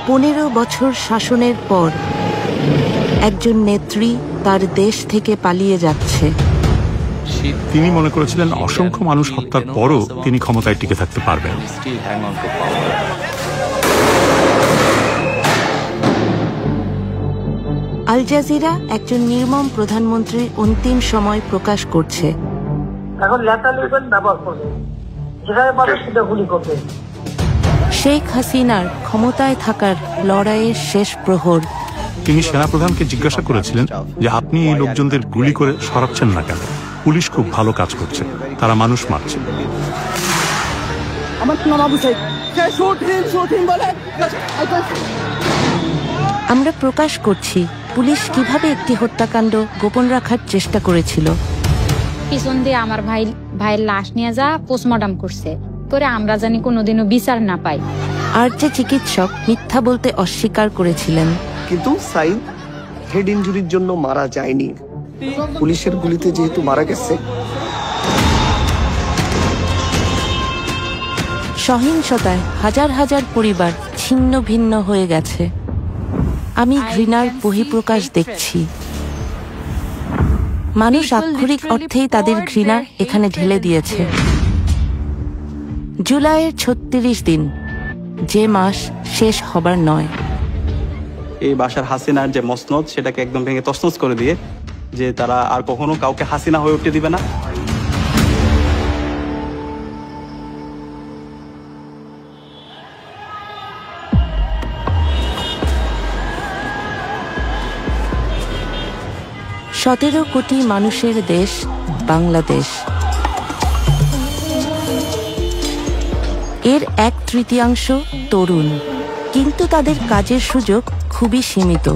15 বছর শাসনের পর একজন নেত্রী তার দেশ থেকে পালিয়ে যাচ্ছে। তিনি মনে করেছিলেন অসংখ্য মানুষ হত্যার পরও তিনি ক্ষমতায় টিকে থাকতে পারবেন। আল জাজিরা একজন নির্মম প্রধানমন্ত্রীর অন্তিম সময় প্রকাশ করছে। এখন লেটার ব্যবহার করবে, যেখানে পাবে সেটা গুলি করবে। শেখ হাসিনার ক্ষমতায় থাকার লড়াইয়ের শেষ প্রহর। তিনি সেনাপ্রধানকে জিজ্ঞাসা করেছিলেন যে আপনি এই লোকজনদের গুলি করে সরাচ্ছেন না কেন? পুলিশ খুব ভালো কাজ করছে, তারা মানুষ মারছে। আমরা প্রকাশ করছি পুলিশ কিভাবে একটি হত্যাকাণ্ড গোপন রাখার চেষ্টা করেছিল। পিছন দিয়ে আমার ভাইয়ের লাশ নিয়ে যা পোস্টমর্টম করছে, করে আমরা জানি কোনোদিনও বিচার না পাই। আর যে চিকিৎসক মিথ্যা বলতে অস্বীকার করেছিলেন। কিন্তু সাইদ হেড ইনজুরির জন্য মারা যায়নি, পুলিশের গুলিতে যেহেতু মারা গেছে। সহিংসতায় হাজার হাজার পরিবার ছিন্ন ভিন্ন হয়ে গেছে। আমি ঘৃণার বহিঃপ্রকাশ দেখছি। মানুষ আক্ষরিক অর্থেই তাদের ঘৃণা এখানে ঢেলে দিয়েছে। জুলাইয়ের 36 দিন, যে মাস শেষ হবার নয়। এই বাশার হাসিনার যে মসনদ, সেটাকে একদম ভেঙে তছনছ করে দিয়ে যে তারা আর কখনো কাউকে হাসিনা হয়ে উঠতে দিবে না। সতেরো কোটি মানুষের দেশ বাংলাদেশ। এর 1/3 তরুণ, কিন্তু তাদের কাজের সুযোগ খুবই সীমিত।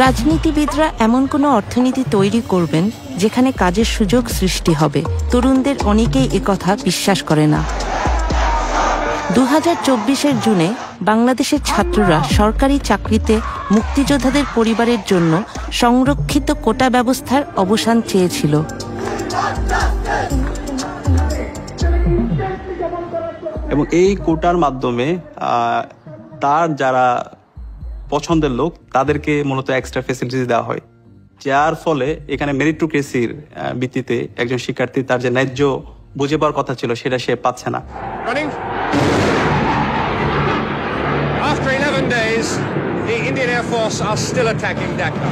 রাজনীতিবিদরা এমন কোনো অর্থনীতি তৈরি করবেন যেখানে কাজের সুযোগ সৃষ্টি হবে। তরুণদের অনেকেই একথা বিশ্বাস করে না। 2024 জুনে বাংলাদেশের ছাত্ররা সরকারি চাকরিতে মুক্তিযোদ্ধাদের পরিবারের জন্য সংরক্ষিত কোটা ব্যবস্থার অবসান চেয়েছিল। এবং এই কোটার মাধ্যমে তার যারা পছন্দের লোক তাদেরকে মূলত এক্সট্রা ফ্যাসিলিটিস দেওয়া হয়, যার ফলে এখানে মেরিটোক্রেসির ভিত্তিতে একজন শিক্ষার্থী তার যে ন্যায্য বুঝে পাওয়ার কথা ছিল সেটা সে পাচ্ছে না। After 11 days, the Indian Air Force are still attacking Dhaka.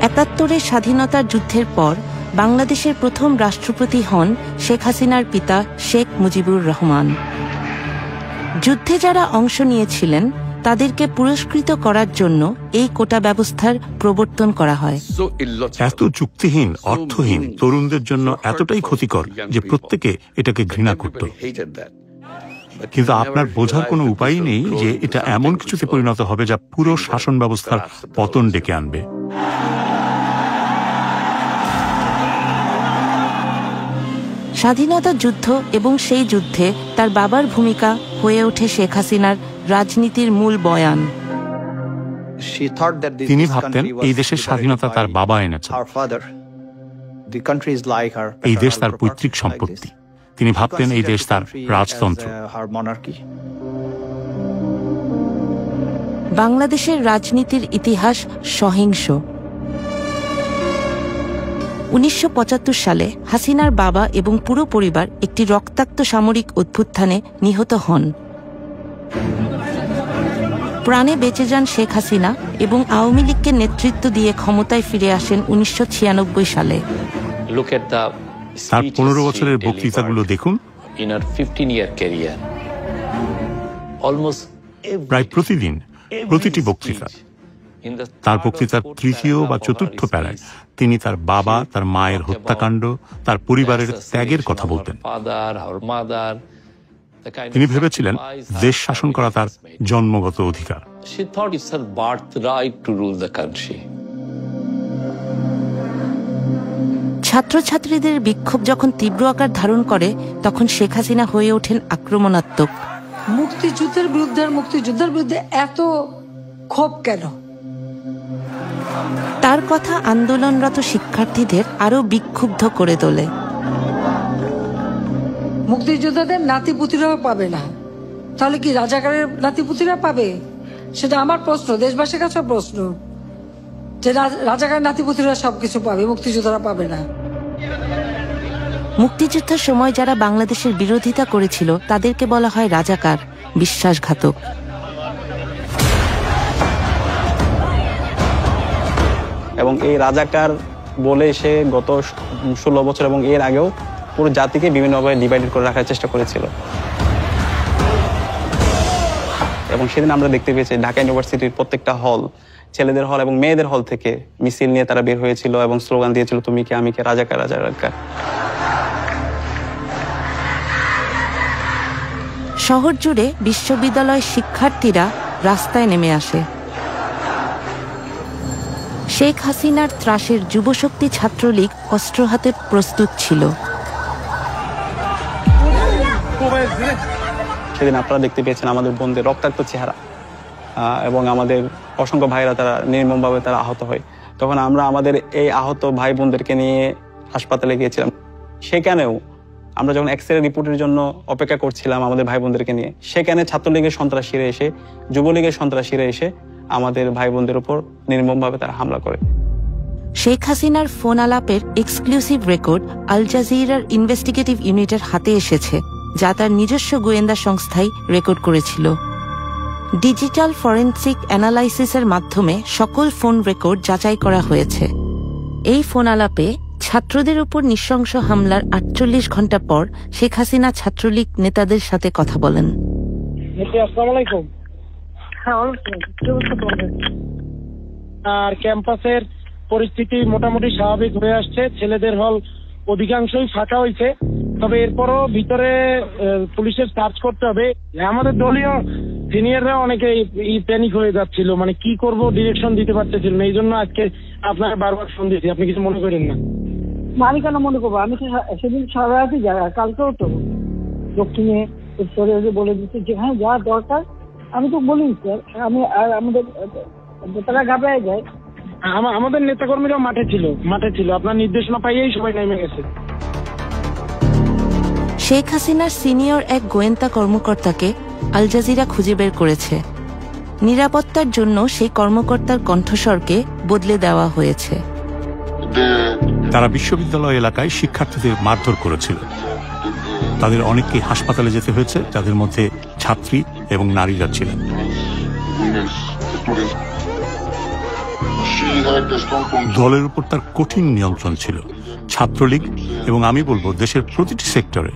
71 স্বাধীনতার যুদ্ধের পর বাংলাদেশের প্রথম রাষ্ট্রপতি হন শেখ হাসিনার পিতা শেখ মুজিবুর রহমান। যুদ্ধে যারা অংশ নিয়েছিলেন তাদেরকে পুরস্কৃত করার জন্য এই কোটা ব্যবস্থার প্রবর্তন করা হয়। এত যুক্তিহীন, অর্থহীন, তরুণদের জন্য এতটাই ক্ষতিকর যে প্রত্যেকে এটাকে ঘৃণা করত। কিন্তু আপনার বোঝার কোনো উপায় নেই যে এটা এমন কিছুতে পরিণত হবে যা পুরো শাসন ব্যবস্থার পতন ডেকে আনবে। স্বাধীনতা যুদ্ধ এবং সেই যুদ্ধে তার বাবার ভূমিকা হয়ে ওঠে শেখ হাসিনার রাজনীতির মূল বয়ান। তিনি ভাবতেন এই দেশের স্বাধীনতা তার বাবা এনেছে, এই দেশ তার পৈতৃক সম্পত্তি। তিনি ভাবতেন এই দেশ তার রাজতন্ত্র। বাংলাদেশের রাজনীতির ইতিহাস সহিংস। 1975 সালে হাসিনার বাবা এবং পুরো পরিবার একটি রক্তাক্ত সামরিক অভ্যুত্থানে নিহত হন। প্রাণে বেঁচে যান শেখ হাসিনা এবং আওয়ামী লীগকে নেতৃত্ব দিয়ে ক্ষমতায় ফিরে আসেন 1996 সালে। তার 15 বছরের বক্তৃতাগুলো দেখুন। প্রায় প্রতিদিন, প্রতিটি বক্তৃতা, তার বক্তৃতার তৃতীয় বা চতুর্থ প্যারায় তিনি তার বাবা, তার মায়ের হত্যাকাণ্ড, তার পরিবারের ত্যাগের কথা বলতেন। তিনি ভেবেছিলেন দেশ শাসন করা তার জন্মগত অধিকার। ছাত্রছাত্রীদের বিক্ষোভ যখন তীব্র আকার ধারণ করে তখন শেখ হাসিনা হয়ে ওঠেন আক্রমণাত্মক। মুক্তিযুদ্ধের বিরুদ্ধে এত ক্ষোভ কেন? তার কথা আন্দোলনরত শিক্ষার্থীদের আরো বিক্ষুব্ধ করে তোলে। মুক্তিযোদ্ধাদের নাতিপুতিরাও পাবে না, তাহলে কি রাজাকারের নাতিপুতিরা পাবে? সেটা আমার প্রশ্ন, দেশবাসীর কাছে প্রশ্ন, যে রাজাকারের নাতিপুতিরা সবকিছু পাবে, মুক্তিযোদ্ধারা পাবে না। মুক্তিযুদ্ধের সময় যারা বাংলাদেশের বিরোধিতা করেছিল তাদেরকে বলা হয় রাজাকার, বিশ্বাসঘাতক। এবং এই রাজাকার বলে সে গত 16 বছর এবং এর আগেও পুরো জাতিকে বিভিন্নভাবে ডিভাইডেড করে রাখার চেষ্টা করেছিল। এবং সেদিন আমরা দেখতে পেয়েছি ঢাকা ইউনিভার্সিটির প্রত্যেকটা হল, ছেলেদের হল এবং মেয়েদের হল থেকে মিছিল নিয়ে তারা বের হয়েছিল এবং স্লোগান দিয়েছিল, তুমি কে আমি কে, রাজাকার রাজাকার। শহর জুড়ে বিশ্ববিদ্যালয় শিক্ষার্থীরা রাস্তায় নেমে আসে। শেখ হাসিনার ত্রাসের যুবশক্তি ছাত্রলীগ অস্ত্র হাতে প্রস্তুত ছিল। সেদিন আপনারা দেখতে পেয়েছেন আমাদের বোনদের রক্তাক্ত চেহারা এবং আমাদের অসংখ্য ভাইরা তারা নির্মমভাবে তারা আহত হয়। তখন আমরা আমাদের এই আহত ভাই বোনদেরকে নিয়ে হাসপাতালে গিয়েছিলাম। সেখানেও আমরা যখন এক্স-রে রিপোর্টের জন্য অপেক্ষা করছিলাম আমাদের ভাই বোনদেরকে নিয়ে, সেখানে ছাত্রলীগের সন্ত্রাসীরা এসে, যুবলীগের সন্ত্রাসীরা এসে আমাদের ভাই বোনদের উপর নির্মমভাবে তারা হামলা করে। শেখ হাসিনার ফোন আলাপের এক্সক্লুসিভ রেকর্ড আল জাজিরার ইনভেস্টিগেটিভ ইউনিটের হাতে এসেছে, যা তার নিজস্ব গোয়েন্দা সংস্থাই রেকর্ড করেছিল। ডিজিটাল ফরেনসিক অ্যানালাইসিসের মাধ্যমে সকল ফোন রেকর্ড যাচাই করা হয়েছে। এই ফোন আলাপে ছাত্রদের উপর নৃশংস হামলার 48 ঘন্টা পর শেখ হাসিনা ছাত্রলীগ নেতাদের সাথে কথা বলেন। আর ক্যাম্পাসের পরিস্থিতি মোটামুটি স্বাভাবিক হয়ে আসছে, ছেলেদের হল অধিকাংশই ফাঁকা হয়েছে, তবে এরপরও ভিতরে পুলিশের সার্চ করতে হবে। আমাদের দলীয় সিনিয়ররা অনেকে প্যানিক হয়ে যাচ্ছিল, মানে কি করব ডিরেকশন দিতে পারতেছিল না। এই জন্য আজকে আপনার বারবার ফোন দিয়েছি, আপনি কিছু মনে করেন না। আমি কেন মনে করবো, আমি তো সেদিন সারা রাতই যাই, কালকেও তো দক্ষিণে উত্তরে বলে দিচ্ছি যেখানে যা দরকার আমি তো বলি স্যার। আমি আর আমাদের তারা ঘাবড়ায় যায়। আমাদের নেতাকর্মীরাও মাঠে ছিল, আপনার নির্দেশনা পাইয়েই সবাই নেমে গেছে। শেখ হাসিনার সিনিয়র এক গোয়েন্দা কর্মকর্তাকে আল জাজিরা খুঁজে বের করেছে। নিরাপত্তার জন্য সেই কর্মকর্তার কণ্ঠস্বরকে বদলে দেওয়া হয়েছে। তারা বিশ্ববিদ্যালয় এলাকায় শিক্ষার্থীদের মারধর করেছিল। তাদের অনেককে হাসপাতালে যেতে হয়েছে, যাদের মধ্যে ছাত্রী এবং নারীরা ছিলেন। দলের উপর তার কঠিন নিয়ন্ত্রণ ছিল। ছাত্রলীগ এবং আমি বলবো দেশের প্রতিটি সেক্টরে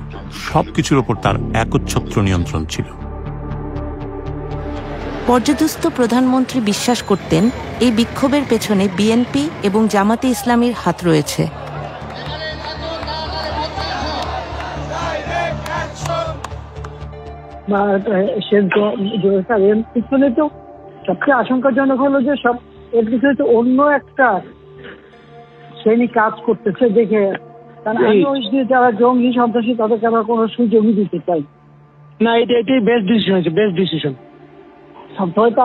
সবকিছুর উপর তার একচ্ছত্র নিয়ন্ত্রণ ছিল। পর্যদুস্ত প্রধানমন্ত্রী বিশ্বাস করতেন এই বিক্ষোভের পেছনে বিএনপি এবং জামাতে ইসলামীর হাত রয়েছে। পিছনে তো সবচেয়ে আশঙ্কাজনক হলো যে সব এর পিছনে তো অন্য একটা শ্রেণী কাজ করতেছে দেখে, কারণ আমি ওই যে যারা জঙ্গি সন্ত্রাসী তাদেরকে আমরা কোনো সুযোগই দিতে চাই না। এটাই বেস্ট ডিসিশন হয়েছে, বেস্ট ডিসিশন। হয়তো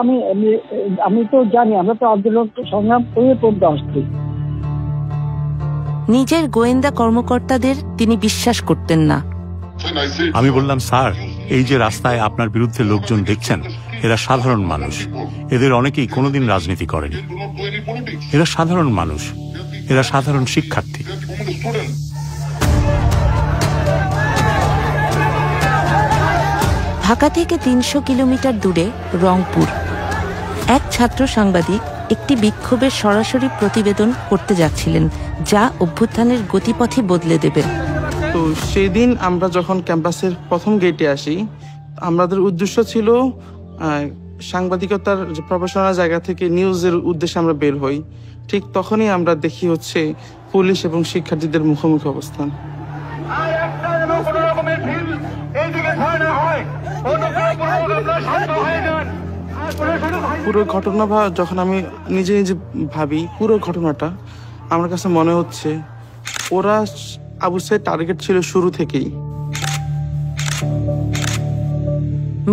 আমি তো জানি, আমরা তো আন্দোলন সংগ্রাম করে পড়তে আসছি। নিজের গোয়েন্দা কর্মকর্তাদের তিনি বিশ্বাস করতেন না। আমি বললাম, স্যার, এই যে রাস্তায় আপনার বিরুদ্ধে লোকজন দেখছেন, এরা সাধারণ মানুষ। এদের অনেকেই কোনোদিন রাজনীতি করেনি। এরা সাধারণ মানুষ, এরা সাধারণ শিক্ষার্থী। ঢাকা থেকে 300 কিলোমিটার দূরে রংপুর এক ছাত্র সাংবাদিক একটি বিক্ষোভের সরাসরি প্রতিবেদন করতে যাচ্ছিলেন, যা অভ্যুত্থানের গতিপথই বদলে দেবে। তো সেদিন আমরা যখন ক্যাম্পাসের প্রথম গেটে আসি, আমাদের উদ্দেশ্য ছিল সাংবাদিকতার যে প্রফেশনাল জায়গা থেকে নিউজের উদ্দেশ্যে আমরা বের হই। ঠিক তখনই আমরা দেখি হচ্ছে পুলিশ এবং শিক্ষার্থীদের মুখোমুখি অবস্থান। পুরো ঘটনা যখন আমি নিজে নিজে ভাবি, পুরো ঘটনাটা আমার কাছে মনে হচ্ছে ওরা আবু সাইদ টার্গেট ছিল শুরু থেকেই।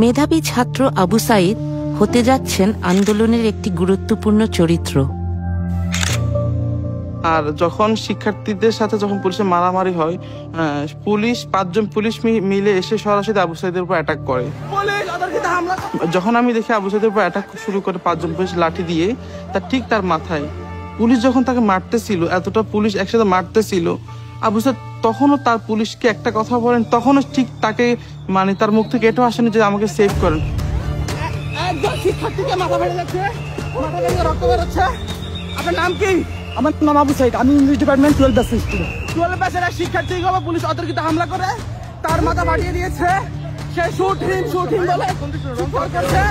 মেধাবী ছাত্র আবু সাইদ হতে যাচ্ছেন আন্দোলনের একটি গুরুত্বপূর্ণ চরিত্র। আর যখন শিক্ষার্থীদের সাথে যখন পুলিশের মারামারি হয়, পুলিশ 5 জন পুলিশ মিলে এসে সরাসরি আবু সাইদের উপর অ্যাটাক করে। যখন আমি দেখি আবু সাইদের উপর অ্যাটাক শুরু করে 5 জন পুলিশ লাঠি দিয়ে, তার মাথায় পুলিশ যখন তাকে মারতেছিল, এতটা পুলিশ একসাথে মারতেছিল, আবু সাইদ তখনও তার পুলিশকে একটা কথা বলেন, তখনও ঠিক তাকে মানে তার মুখ থেকে এটাও আসেনি যে আমাকে সেভ করেন। একজন শিক্ষার্থীকে মাথা ফেটে যাচ্ছে, মাথা থেকে রক্ত বেরোচ্ছে। আপনার নাম কি? আমার নাম আবু সাইদ, আমি ইংলিশ ডিপার্টমেন্ট 12 ব্যাচের স্টুডেন্ট। 12 ব্যাচের এক শিক্ষার্থীর উপর পুলিশ অতর্কিত হামলা করে তার মাথা ফাটিয়ে দিয়েছে। সে শুট হিম বলে চিৎকার করছে।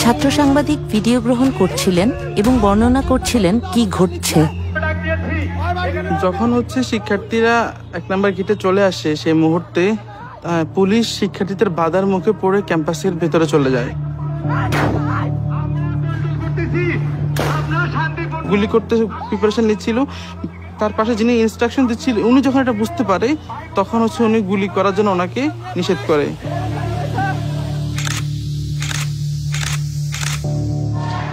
ছাত্র সাংবাদিক ভিডিও গ্রহণ করছিলেন এবং বর্ণনা করছিলেন কি ঘটছে। যখন শিক্ষার্থীরা 1 নম্বর গেটে চলে আসে, সেই মুহূর্তে পুলিশ শিক্ষার্থীদের বাধার মুখে পড়ে ক্যাম্পাসের ভেতরে চলে যায়। গুলি করতে প্রিপারেশন নিচ্ছিল, তার পাশে যিনি ইনস্ট্রাকশন দিচ্ছিল উনি যখন এটা বুঝতে পারে, তখন উনি গুলি করার জন্য ওনাকে নিষেধ করে।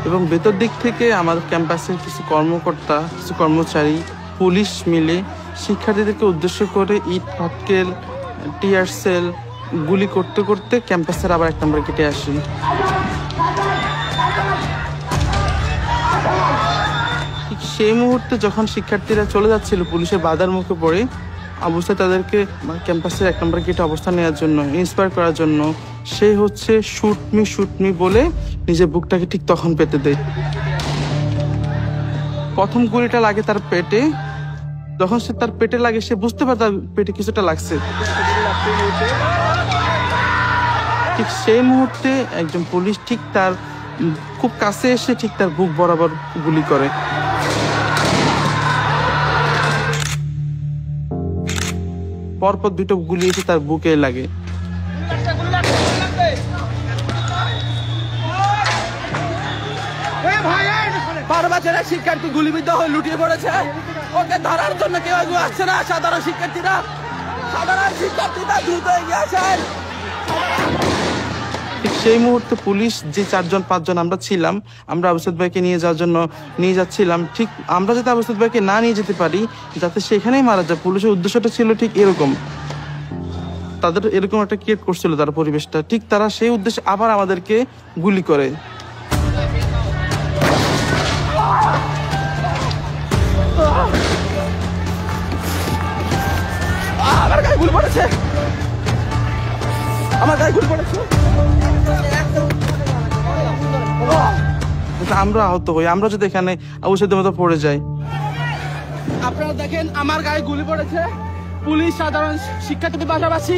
এবং ভেতর দিক থেকে আমাদের ক্যাম্পাসের কিছু কর্মকর্তা, কিছু কর্মচারী, পুলিশ মিলে শিক্ষার্থীদেরকে উদ্দেশ্য করে ইট পাটকেল, টিয়ার সেল গুলি করতে করতে ক্যাম্পাসের আবার 1 নম্বর গেটে আসে। সেই মুহূর্তে যখন শিক্ষার্থীরা চলে যাচ্ছিল পুলিশের বাধার মুখে পড়ে, আবু সাইদ তাদেরকে ক্যাম্পাসের 1 নম্বর গেটে অবস্থান নেওয়ার জন্য, ইন্সপায়ার করার জন্য সে শুট মি বলে নিজের বুকটাকে ঠিক তখন পেতে দেয়। প্রথম গুলিটা লাগে তার পেটে। যখন সে তার পেটে লাগে, সে বুঝতে পারে তার পেটে কিছুটা লাগছে। ঠিক সেই মুহূর্তে একজন পুলিশ ঠিক তার খুব কাছে এসে ঠিক তার বুক বরাবর গুলি করে। পরপর 2টো গুলি এসে তার বুকে লাগে। শিক্ষার্থী গুলিবিদ্ধ হয়ে লুটিয়ে পড়েছে, ওকে ধরার জন্য কেউ আসছে না। সাধারণ শিক্ষার্থীরা দ্রুত এগিয়ে আসেন। সেই মুহূর্তে পুলিশ যে 4 জন 5 জন আমরা ছিলাম, আমরা আবু সাইদ ভাইকে নিয়ে যাচ্ছিলাম। ঠিক আমরা যাতে আবু সাইদ ভাইকে না নিয়ে যেতে পারি, যাতে সেখানেই মারা যায়, পুলিশের উদ্দেশ্যটা ছিল ঠিক এরকম। তাদের এরকম একটা ক্রিয়েট করছিল তার পরিবেশটা, ঠিক তারা সেই উদ্দেশ্যে আবার আমাদেরকে গুলি করে। আমার গায়ে গুলি পড়েছে। আমরা আহত হই, আমরা যদি এখানে আবু সাইদের মতো পড়ে যাই। আপনারা দেখেন আমার গায়ে গুলি পড়েছে। পুলিশ সাধারণ শিক্ষার্থীদের পাশাপাশি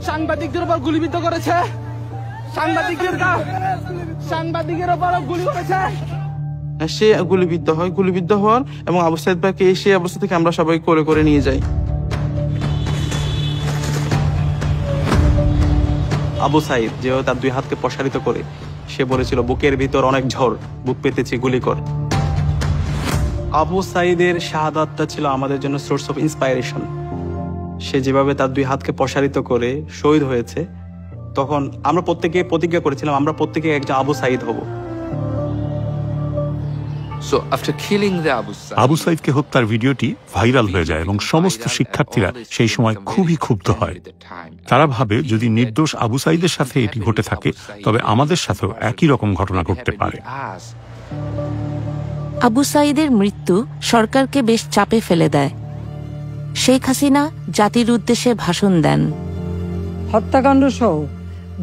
সাংবাদিকদের উপর গুলিবিদ্ধ করেছে। সাংবাদিকের উপর গুলি করেছে। সে গুলিবিদ্ধ হওয়ার এবং আবু সাইদ ভাইকে সেই অবস্থা থেকে আমরা সবাই করে নিয়ে যাই। আবু সাইদ যেহেতু তার 2 হাতকে প্রসারিত করে সে বলেছিল বুকের ভিতর অনেক ঝড়, বুক পেতেছি, গুলি কর। আবু সাইদের শাহাদাতটা ছিল আমাদের জন্য সোর্স অফ ইন্সপায়ারেশন। সে যেভাবে তার 2 হাতকে প্রসারিত করে শহীদ হয়েছে, তখন আমরা প্রত্যেকে প্রতিজ্ঞা করেছিলাম আমরা প্রত্যেকে একজন আবু সাইদ হব। আবু সাইদকে হত্যার ভিডিওটি ভাইরাল হয়ে যায় এবং সমস্ত শিক্ষার্থীরা সেই সময় খুবই ক্ষুব্ধ হয়। তারা ভাবে যদি নির্দোষ আবু সাইদের সাথে এটি ঘটে থাকে, তবে আমাদের সাথেও একই রকম ঘটনা ঘটতে পারে। আবু সাইদের মৃত্যু সরকারকে বেশ চাপে ফেলে দেয়। শেখ হাসিনা জাতির উদ্দেশ্যে ভাষণ দেন। হত্যাকাণ্ড সহ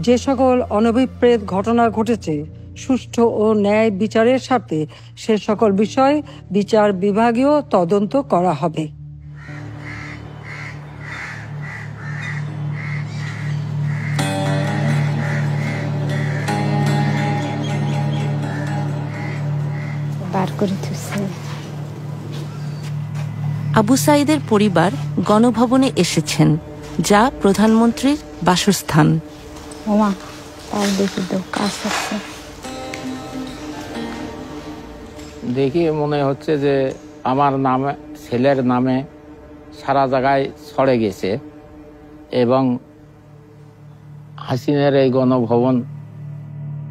যে সকল অনভিপ্রেত ঘটনা ঘটেছে, সুষ্ঠু ও ন্যায় বিচারের স্বার্থে সে সকল বিষয় বিচার বিভাগীয় তদন্ত করা হবে। আবু সাইদের পরিবার গণভবনে এসেছেন, যা প্রধানমন্ত্রীর বাসস্থান। দেখি মনে হচ্ছে যে আমার নামে, ছেলের নামে সারা জায়গায় ছড়ে গেছে এবং হাসিনের এই গণভবন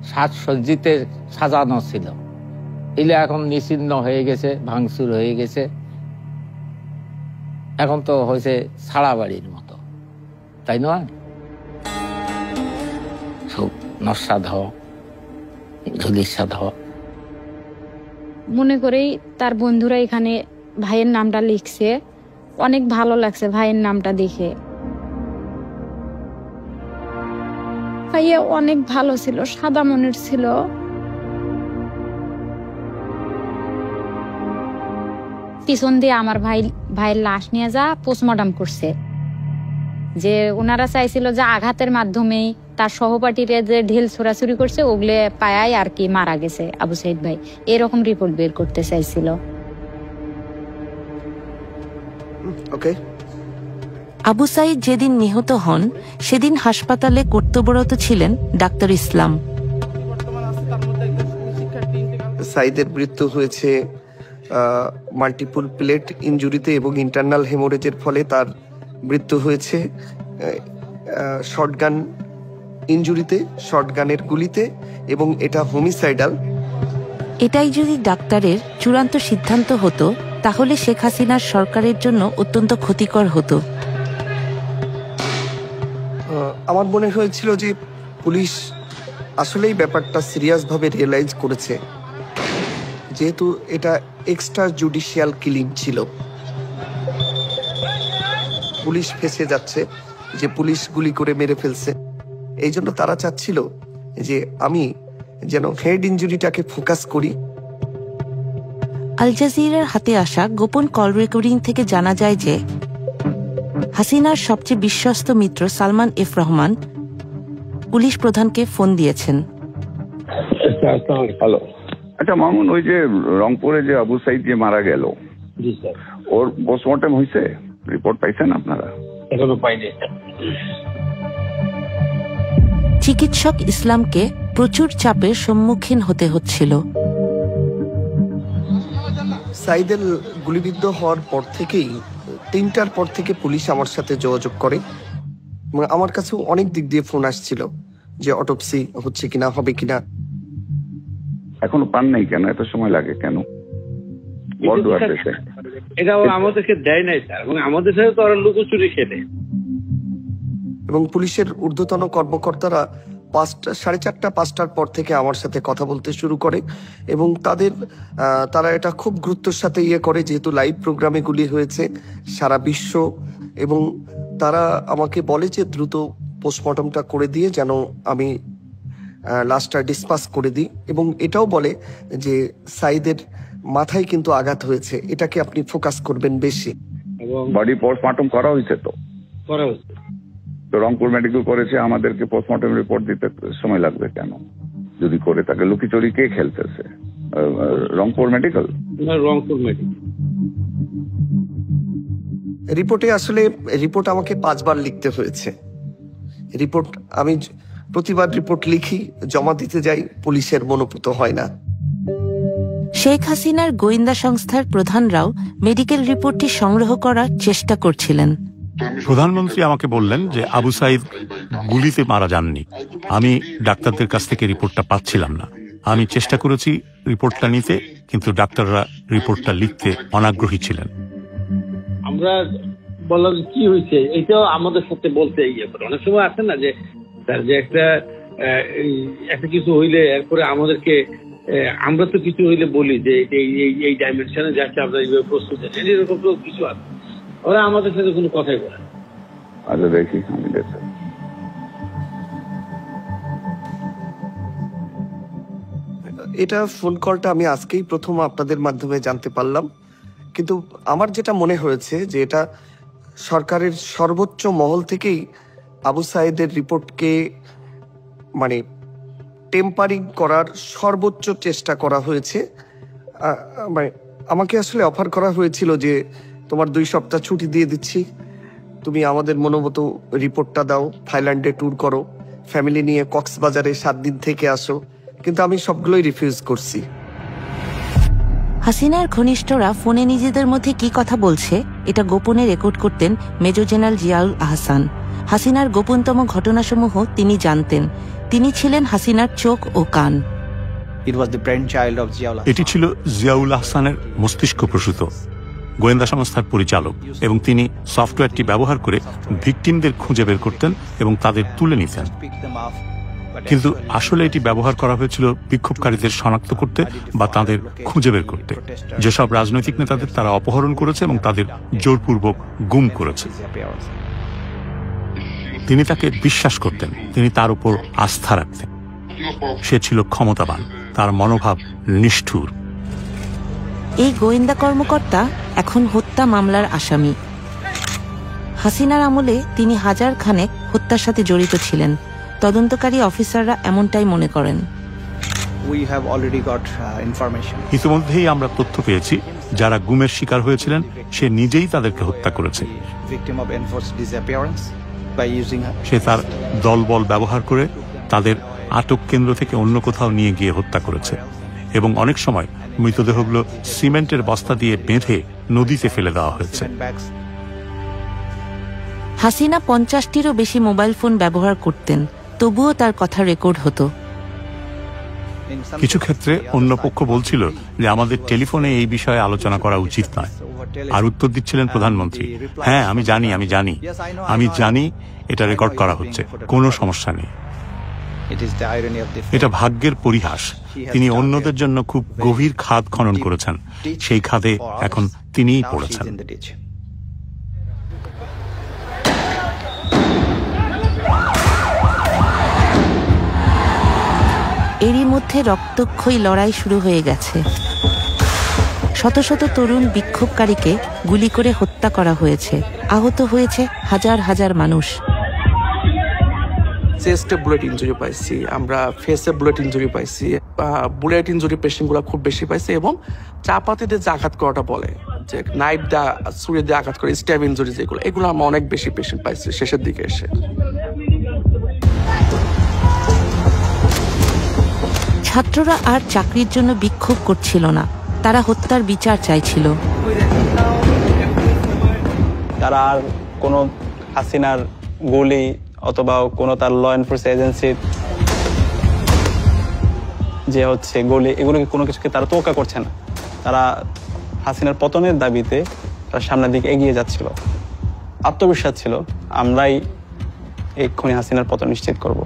সাজসজ্জিতে সাজানো ছিল এলে এখন নিশ্চিহ্ন হয়ে গেছে, ভাঙচুর হয়ে গেছে, এখন তো হয়েছে ছাড়া বাড়ির মতো, তাই নয়? সব নস্বাদ হওয়া, ধুলিস্বাদ হওয়া। মনে করেই তার বন্ধুরা এখানে ভাইয়ের নামটা লিখছে, অনেক ভালো লাগছে ভাইয়ের নামটা দেখে। ভাইয়া অনেক ভালো ছিল, সাদা মনের ছিল। পিছন দিয়ে আমার ভাইয়ের লাশ নিয়ে যা পোস্টমর্টম করছে। যে ওনারা চাইছিল যে আঘাতের মাধ্যমেই তার সহপাঠীরা যে ঢিল ছোড়াছুরি করছে ওগুলো পায়ায় আর কি মারা গেছে আবু সাইদ ভাই, এরকম রিপোর্ট বের করতে চাইছিল। ওকে। আবু সাইদ যেদিন নিহত হন সেদিন হাসপাতালে কর্তব্যরত ছিলেন ডাক্তার ইসলাম। সাইদের মৃত্যু হয়েছে মাল্টিপল প্লেট ইনজুরিতে এবং ইন্টারনাল হেমোরেজের ফলে তার মৃত্যু হয়েছে শর্টগান ইনজুরিতে, শর্টগানের গুলিতে, এবং এটা হোমিসাইডাল। এটাই যদি ডাক্তারের চূড়ান্ত সিদ্ধান্ত হতো তাহলে শেখ হাসিনার সরকারের জন্য অত্যন্ত ক্ষতিকর হতো। আমার মনে হয়েছিল যে পুলিশ আসলেই ব্যাপারটা সিরিয়াসভাবে রিয়েলাইজ করেছে, যেহেতু এটা এক্সট্রা জুডিশিয়াল কিলিং ছিল। পুলিশ ফেঁসে যাচ্ছে যে পুলিশ গুলি করে মেরে ফেলছে, এই জন্য তারা চাচ্ছিল যে আমি যেন হেড ইনজুরিটাকে ফোকাস করি। আল জাজিরার হাতে আসা গোপন কল রেকর্ডিং থেকে জানা যায় যে হাসিনার সবচেয়ে বিশ্বস্ত মিত্র সালমান এফ রহমান পুলিশ প্রধানকে ফোন দিয়েছেন। হ্যালো, আচ্ছা মামুন, ওই যে রংপুরে যে আবু সাইদ যে মারা গেল, ওর পোস্টমর্টম হয়েছে? রিপোর্ট পাইছেন আপনারা? এখনো পাইনি। চিকিৎসক ইসলামকে প্রচুর চাপের সম্মুখীন হতে হচ্ছিল। সাইদের গুলিবিদ্ধ হওয়ার পর থেকেই 3টার পর থেকে পুলিশ আমার সাথে যোগাযোগ করে। আমার কাছেও অনেক দিক দিয়ে ফোন আসছিল যে অটোপসি হচ্ছে কিনা, হবে কিনা। এখনো পান নাই কেন? এত সময় লাগে কেন? এটা আমাদেরকে দেয় নাই স্যার, এবং আমাদের সাথে তো ওরা লুকোচুরি খেলে। এবং পুলিশের ঊর্ধ্বতন কর্মকর্তারা 4:30 5টার পর থেকে আমার সাথে কথা বলতে শুরু করে, এবং তারা এটা খুব গুরুত্বের সাথে করে, যেহেতু লাইভ প্রোগ্রামে গুলি হয়েছে সারা বিশ্ব, এবং তারা আমাকে বলে যে দ্রুত পোস্টমর্টমটা করে দিয়ে যেন আমি লাশটা ডিসপাস করে দিই, এবং এটাও বলে যে সাইদের মাথায় কিন্তু আঘাত হয়েছে, এটাকে আপনি ফোকাস করবেন বেশি। বডি পোস্টমর্টম করা হয়েছে? তো করা হয়েছে, তো রংপুর মেডিকেল করেছে, আমাদেরকে পোস্টমর্টম রিপোর্ট দিতে সময় লাগবে কেন? যদি করে তাকে লুকিচুরি কে খেলতেছে? রংপুর মেডিকেল? রংপুর মেডিকেল রিপোর্টে আসলে রিপোর্ট আমাকে 5 বার লিখতে হয়েছে। রিপোর্ট আমি প্রতিবার রিপোর্ট লিখি, জমা দিতে যাই, পুলিশের মনোপুত হয় না। শেখ হাসিনার গোয়েন্দা সংস্থার প্রধানরাও মেডিকেল রিপোর্টটি সংগ্রহ করার চেষ্টা করছিলেন। প্রধানমন্ত্রী আমাকে বললেন যে আবু সাইদ গুলিতে মারা যাননি। আমি ডাক্তারদের কাছ থেকে রিপোর্টটা পাচ্ছিলাম না। আমি চেষ্টা করেছি রিপোর্টটা নিতে, কিন্তু ডাক্তাররা রিপোর্টটা লিখতে অনাগ্রহী ছিলেন। আমরা বললাম কি হয়েছে, এটাও আমাদের সাথে বলতে অনেক সময় আছে না যে একটা কিছু হইলে এরপরে আমাদেরকে, আমরা তো কিছু হইলে বলি যে এই ডাইমেনশনে যাচ্ছে, আমরা এইভাবে প্রস্তুত আছি, এরকম তো কিছু আছে। ওরা আমাদের সাথে কোনো কথাই বলে। আচ্ছা দেখি, আমি দেখি। এটা ফোন কলটা আমি আজকেই প্রথম আপনাদের মাধ্যমে জানতে পারলাম, কিন্তু আমার যেটা মনে হয়েছে যে এটা সরকারের সর্বোচ্চ মহল থেকেই আবু সাইদের রিপোর্টকে মানে টেম্পারিং করার সর্বোচ্চ চেষ্টা করা হয়েছে। মানে আমাকে আসলে অফার করা হয়েছিল যে তোমার 2 সপ্তাহ ছুটি দিয়ে দিচ্ছি, তুমি আমাদের মনোমতো রিপোর্টটা দাও, থাইল্যান্ডে ট্যুর করো, ফ্যামিলি নিয়ে কক্সবাজারে 7 দিন থেকে আসো, কিন্তু আমি সবগুলোই রিফিউজ করছি। হাসিনার ঘনিষ্ঠরা ফোনে নিজেদের মধ্যে কি কথা বলছে এটা গোপনে রেকর্ড করতেন মেজর জেনারেল জিয়াউল আহসান। হাসিনার গোপনতম ঘটনাসমূহ তিনি জানতেন। তিনি ছিলেন হাসিনার চোখ ও কান। এটি ছিল জিয়াউল আহসানের মস্তিষ্ক প্রসূত। গোয়েন্দা সংস্থার পরিচালক, এবং তিনি সফটওয়্যারটি ব্যবহার করে ভিকটিমদের খুঁজে বের করতেন এবং তাদের তুলে নিতেন। কিন্তু আসলে এটি ব্যবহার করা হয়েছিল বিক্ষোভকারীদের শনাক্ত করতে বা তাদের খুঁজে বের করতে। যেসব রাজনৈতিক নেতাদের তারা অপহরণ করেছে এবং তাদের জোরপূর্বক গুম করেছে। তিনি তাকে বিশ্বাস করতেন, তিনি তার উপর আস্থা রাখতেন। সে ছিল ক্ষমতাবান, তার মনোভাব নিষ্ঠুর। এই গোয়েন্দা কর্মকর্তা এখন হত্যা মামলার আসামি। হাসিনার আমলে তিনি হাজার খানেক হত্যার সাথে জড়িত ছিলেন। তদন্তকারী অফিসাররা এমনটাই মনে করেন। ইতিমধ্যেই আমরা তথ্য পেয়েছি, যারা গুমের শিকার হয়েছিলেন সে নিজেই তাদেরকে হত্যা করেছে। সে তার দলবল ব্যবহার করে তাদের আটক কেন্দ্র থেকে অন্য কোথাও নিয়ে গিয়ে হত্যা করেছে, এবং অনেক সময় মৃতদেহগুলো সিমেন্টের বস্তা দিয়ে বেঁধে নদীতে ফেলে দেওয়া হয়েছে। হাসিনা 50টিরও বেশি মোবাইল ফোন ব্যবহার করতেন, তবুও তার কথা রেকর্ড হতো। কিছু ক্ষেত্রে অন্য পক্ষ বলছিল যে আমাদের টেলিফোনে এই বিষয়ে আলোচনা করা উচিত নয়, আর উত্তর দিচ্ছিলেন প্রধানমন্ত্রী, হ্যাঁ আমি জানি এটা রেকর্ড করা হচ্ছে, কোনো সমস্যা নেই। এটা ভাগ্যের পরিহাস। তিনি অন্যদের জন্য খুব গভীর খাদ খনন করেছেন, সেই খাদে এখন তিনিই পড়েছেন। এরই মধ্যে রক্তক্ষয়ী লড়াই শুরু হয়ে গেছে। শত শত তরুণ বিক্ষোভকারীকে গুলি করে হত্যা করা হয়েছে, আহত হয়েছে হাজার হাজার মানুষ। চেস্টে বুলেট ইনজুরি পাইছি, আমরা ফেসে বুলেট ইনজুরি পাইছি, বুলেট ইনজুরি পেশেন্টগুলো খুব বেশি পাইছে, এবং চাপাতিতে যে আঘাত করাটা বলে, যে নাইফ দা ছুরি দিয়ে আঘাত করে স্ট্যাব ইনজুরি, এগুলো আমরা অনেক বেশি পেশেন্ট পাইছি শেষের দিকে এসে। ছাত্ররা আর চাকরির জন্য বিক্ষোভ করছিল না, তারা হত্যার বিচার চাইছিল। তারা আর কোনো হাসিনার গুলি অথবা কোনো তার ল এনফোর্সমেন্ট এজেন্সির যে হচ্ছে গুলি, এগুলোকে কোনো কিছুকে তারা তোয়াক্কা করছে না। তারা হাসিনার পতনের দাবিতে তার সামনের দিকে এগিয়ে যাচ্ছিল। আত্মবিশ্বাস ছিল আমরাই এক্ষুনি হাসিনার পতন নিশ্চিত করব।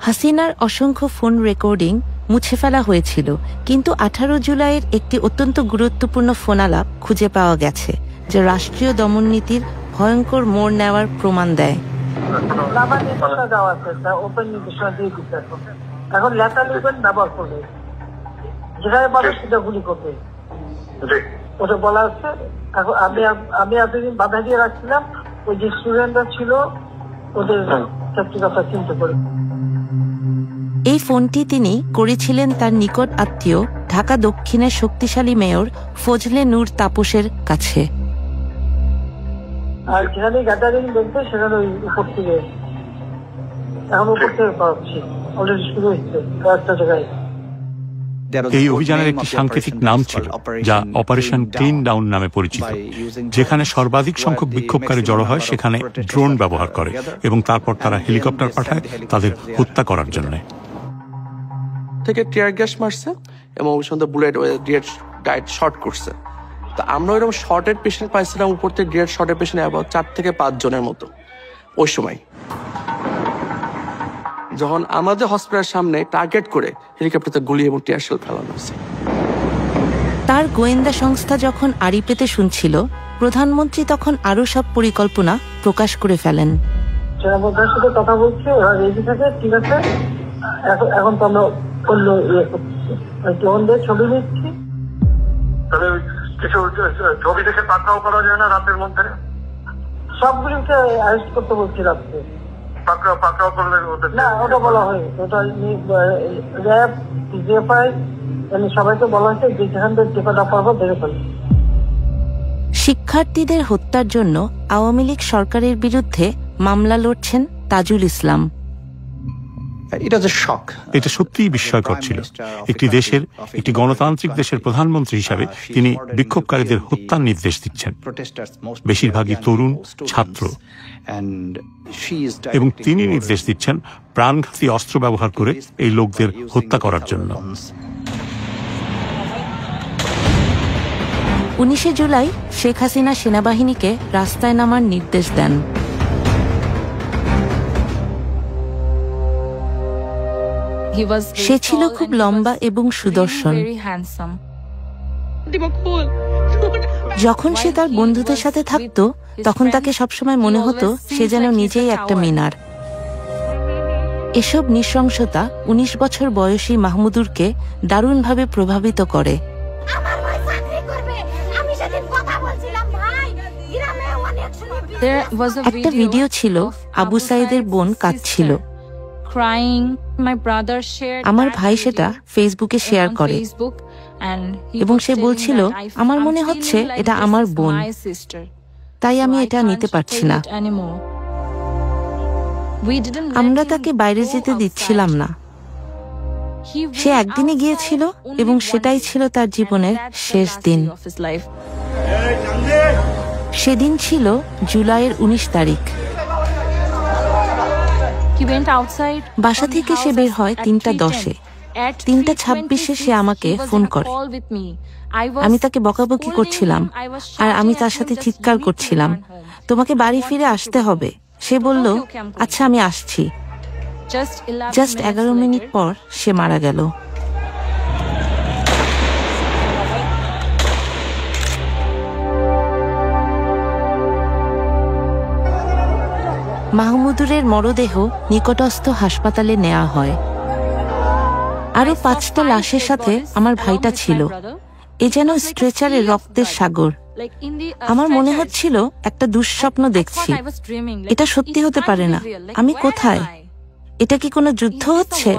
হাসিনার অসংখ্য ফোন রেকর্ডিং মুছে ফেলা হয়েছিল, কিন্তু 18 জুলাইয়ের একটি অত্যন্ত গুরুত্বপূর্ণ ফোনালাপ খুঁজে পাওয়া গেছে, যে রাষ্ট্রীয় দমননীতির ভয়ঙ্কর মোড় নেওয়ার প্রমাণ দেয়। এখন লেটার লিখবেন, ব্যবহার করবে, যেখানে পাবে সেটা গুলি করবে, ওটা বলা হচ্ছে। এখন আমি এতদিন বাধা দিয়ে রাখছিলাম, ওই যে স্টুডেন্টরা ছিল ওদের সত্যি কথা চিন্তা করে। এই ফোনটি তিনি করেছিলেন তার নিকট আত্মীয় ঢাকা দক্ষিণের শক্তিশালী মেয়র ফজলে নূর তাপসের কাছে। আর যেখানে গ্যাদারিং দেখবে সেখানে ওই উপর থেকে, এখন উপর থেকে পাচ্ছি, অলরেডি শুরু হচ্ছে কয়েকটা জায়গায়। এই অভিযানের একটি সাংকেতিক নাম ছিল, যা অপারেশন ক্লিন ডাউন নামে পরিচিত, যেখানে সর্বাধিক সংখ্যক বিক্ষোভকারী জড়ো হয় সেখানে ড্রোন ব্যবহার করে, এবং তারপর তারা হেলিকপ্টার পাঠায় তাদের হত্যা করার জন্য। থেকে টিয়ার গ্যাস মারছে এবং ওই সঙ্গে বুলেট ডাইরেক্ট শর্ট করছে। তো আমরা ওইরকম শর্টের পেশেন্ট পাইছিলাম উপর থেকে, ডিরেক্ট শর্টের পেশেন্ট অ্যাবাউট 4 থেকে 5 জনের মতো ওই সময়। যখন আমাদের হসপিটালের সামনে টার্গেট করে হেলিকপ্টারে গুলি এবং টিয়ার শেল ফেলানো হয়েছে। তার গোয়েন্দা সংস্থা যখন আড়ি পেতে শুনছিল, প্রধানমন্ত্রী তখন আরো সব পরিকল্পনা প্রকাশ করে ফেলেন। সেনাপ্রধানের সাথে কথা বলছি, ওরা রেডি থাকে, ঠিক আছে, এখন তো আমরা অন্য ইয়ে করছি, ছবি নিচ্ছি, তবে কিছু ছবি দেখে পাকড়াও করা যায় না রাতের মধ্যে? সবগুলিকে অ্যারেস্ট করতে বলছি রাত্রে। পাকড়াও করলে না, ওটা বলা হয়, ওটা র্যাব, জিএফআই সবাইকে বলা হয়েছে যে যেখান থেকে টিকাটা পাবো দেখে ফেলবে। শিক্ষার্থীদের হত্যার জন্য আওয়ামী লীগ সরকারের বিরুদ্ধে মামলা লড়ছেন তাজুল ইসলাম। এটা সত্যিই বিস্ময়কর ছিল। একটি গণতান্ত্রিক দেশের প্রধানমন্ত্রী হিসাবে তিনি বিক্ষোভকারীদের হত্যার নির্দেশ দিচ্ছেন, বেশিরভাগই তরুণ ছাত্র, এবং তিনি নির্দেশ দিচ্ছেন প্রাণঘাতী অস্ত্র ব্যবহার করে এই লোকদের হত্যা করার জন্য। 19 জুলাই শেখ হাসিনা সেনাবাহিনীকে রাস্তায় নামার নির্দেশ দেন। সে ছিল খুব লম্বা এবং সুদর্শন। যখন সে তার বন্ধুদের সাথে থাকত তখন তাকে সবসময় মনে হতো সে যেন নিজেই একটা মিনার। এসব নৃশংসতা 19 বছর বয়সী মাহমুদুরকে দারুণভাবে প্রভাবিত করে। একটা ভিডিও ছিল, আবু সাইদের বোন কাঁদছিল। আমার ভাই সেটা ফেসবুকে শেয়ার করে এবং সে বলছিল, আমার মনে হচ্ছে এটা আমার বোন, তাই আমি এটা নিতে পারছি না। আমরা তাকে বাইরে যেতে দিচ্ছিলাম না। সে একদিনে গিয়েছিল এবং সেটাই ছিল তার জীবনের শেষ দিন। সেদিন ছিল জুলাইয়ের 19 তারিখ। বাসা থেকে সে বের হয় 3:10-এ। 3:26-এ সে আমাকে ফোন করে। আমি তাকে বকাবকি করছিলাম আর আমি তার সাথে চিৎকার করছিলাম, তোমাকে বাড়ি ফিরে আসতে হবে। সে বলল, আচ্ছা আমি আসছি। জাস্ট 11 মিনিট পর সে মারা গেল। মাহমুদুরের মরদেহ নিকটস্থ হাসপাতালে নেওয়া হয়। আরো 5টা লাশের সাথে আমার ভাইটা ছিল। এ যেন স্ট্রেচারে রক্তের সাগর। আমার মনে হচ্ছিল একটা দুঃস্বপ্ন দেখছি। এটা সত্যি হতে পারে না। আমি কোথায়? এটা কি কোনো যুদ্ধ হচ্ছে?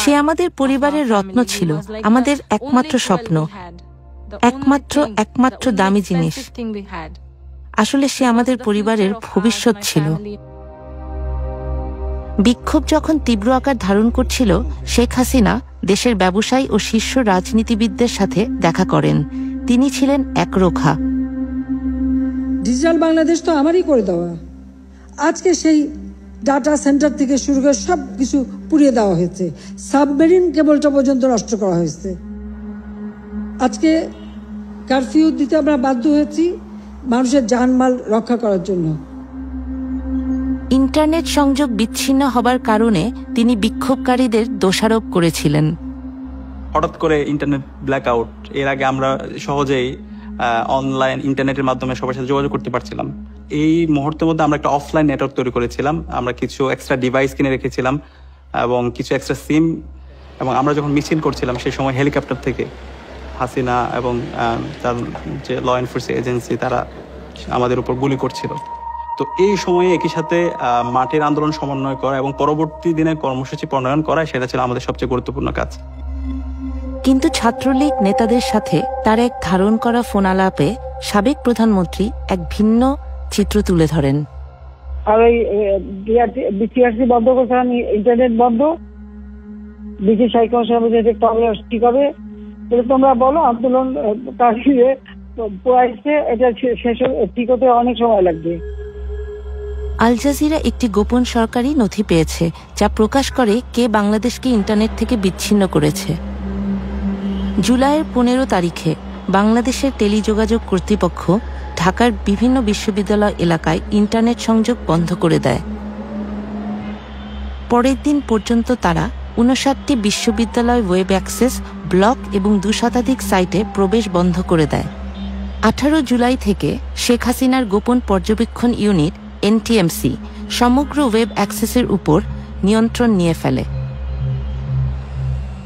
সে আমাদের পরিবারের রত্ন ছিল, আমাদের একমাত্র স্বপ্ন, একমাত্র দামি জিনিস। আসলে সে আমাদের পরিবারের ভবিষ্যৎ ছিল। বিক্ষোভ যখন তীব্র আকার ধারণ করছিল, শেখ হাসিনা দেশের ব্যবসায়ী ও শীর্ষ রাজনীতিবিদদের সাথে দেখা করেন। তিনি ছিলেন একরোখা। ডিজিটাল বাংলাদেশ তো আমারই করে দেওয়া। আজকে সেই ডাটা সেন্টার থেকে শুরু করে সব কিছু পুড়িয়ে দেওয়া হয়েছে, সাবমেরিন কেবলটা পর্যন্ত নষ্ট করা হয়েছে। আজকে কারফিউ দিতে আমরা বাধ্য হয়েছি মানুষের জানমাল রক্ষা করার জন্য। ইন্টারনেট সংযোগ বিচ্ছিন্ন হবার কারণে তিনি বিক্ষোভকারীদের দোষারোপ করেছিলেন। হঠাৎ করে ইন্টারনেট ব্ল্যাকআউট। এর আগে আমরা সহজেই অনলাইন ইন্টারনেটের মাধ্যমে সবার সাথে যোগাযোগ করতে পারছিলাম। এই মুহূর্তের মধ্যে আমরা একটা অফলাইন নেটওয়ার্ক তৈরি করেছিলাম। আমরা কিছু এক্সট্রা ডিভাইস কিনে রেখেছিলাম এবং কিছু এক্সট্রা সিম, এবং আমরা যখন মিছিল করছিলাম সেই সময় হেলিকপ্টার থেকে হাসিনা এবং তার যে ল এনফোর্সমেন্ট এজেন্সি তারা আমাদের উপর গুলি করছিল। তো এই সময়ে একই সাথে মাঠের আন্দোলন সমন্বয় করা এবং পরবর্তী দিনের কর্মসূচি প্রণয়ন করা, সেটা ছিল আমাদের সবচেয়ে গুরুত্বপূর্ণ কাজ। কিন্তু ছাত্রলীগ নেতাদের সাথে তার এক ধারণ করা ফোনালাপে সাবেক প্রধানমন্ত্রী এক ভিন্ন চিত্র তুলে ধরেন। আর ওই বিটিআরসি বন্ধ করছে, আমি ইন্টারনেট বন্ধ, ব্রিটিশ হাইকমিশন ঠিক হবে, তোমরা বলো আন্দোলন কাশিয়ে পোয়াইছে, এটা শেষ ঠিক হতে অনেক সময় লাগবে। আল জাজিরা একটি গোপন সরকারি নথি পেয়েছে যা প্রকাশ করে কে বাংলাদেশকে ইন্টারনেট থেকে বিচ্ছিন্ন করেছে। জুলাইয়ের 15 তারিখে বাংলাদেশের টেলিযোগাযোগ কর্তৃপক্ষ ঢাকার বিভিন্ন বিশ্ববিদ্যালয় এলাকায় ইন্টারনেট সংযোগ বন্ধ করে দেয়। পরের দিন পর্যন্ত তারা 59টি বিশ্ববিদ্যালয় ওয়েব অ্যাক্সেস, ব্লগ এবং 2 শতাধিক সাইটে প্রবেশ বন্ধ করে দেয়। 18 জুলাই থেকে শেখ হাসিনার গোপন পর্যবেক্ষণ ইউনিট এনটিএমসি সমগ্র ওয়েব অ্যাক্সেসের উপর নিয়ন্ত্রণ নিয়ে ফেলে।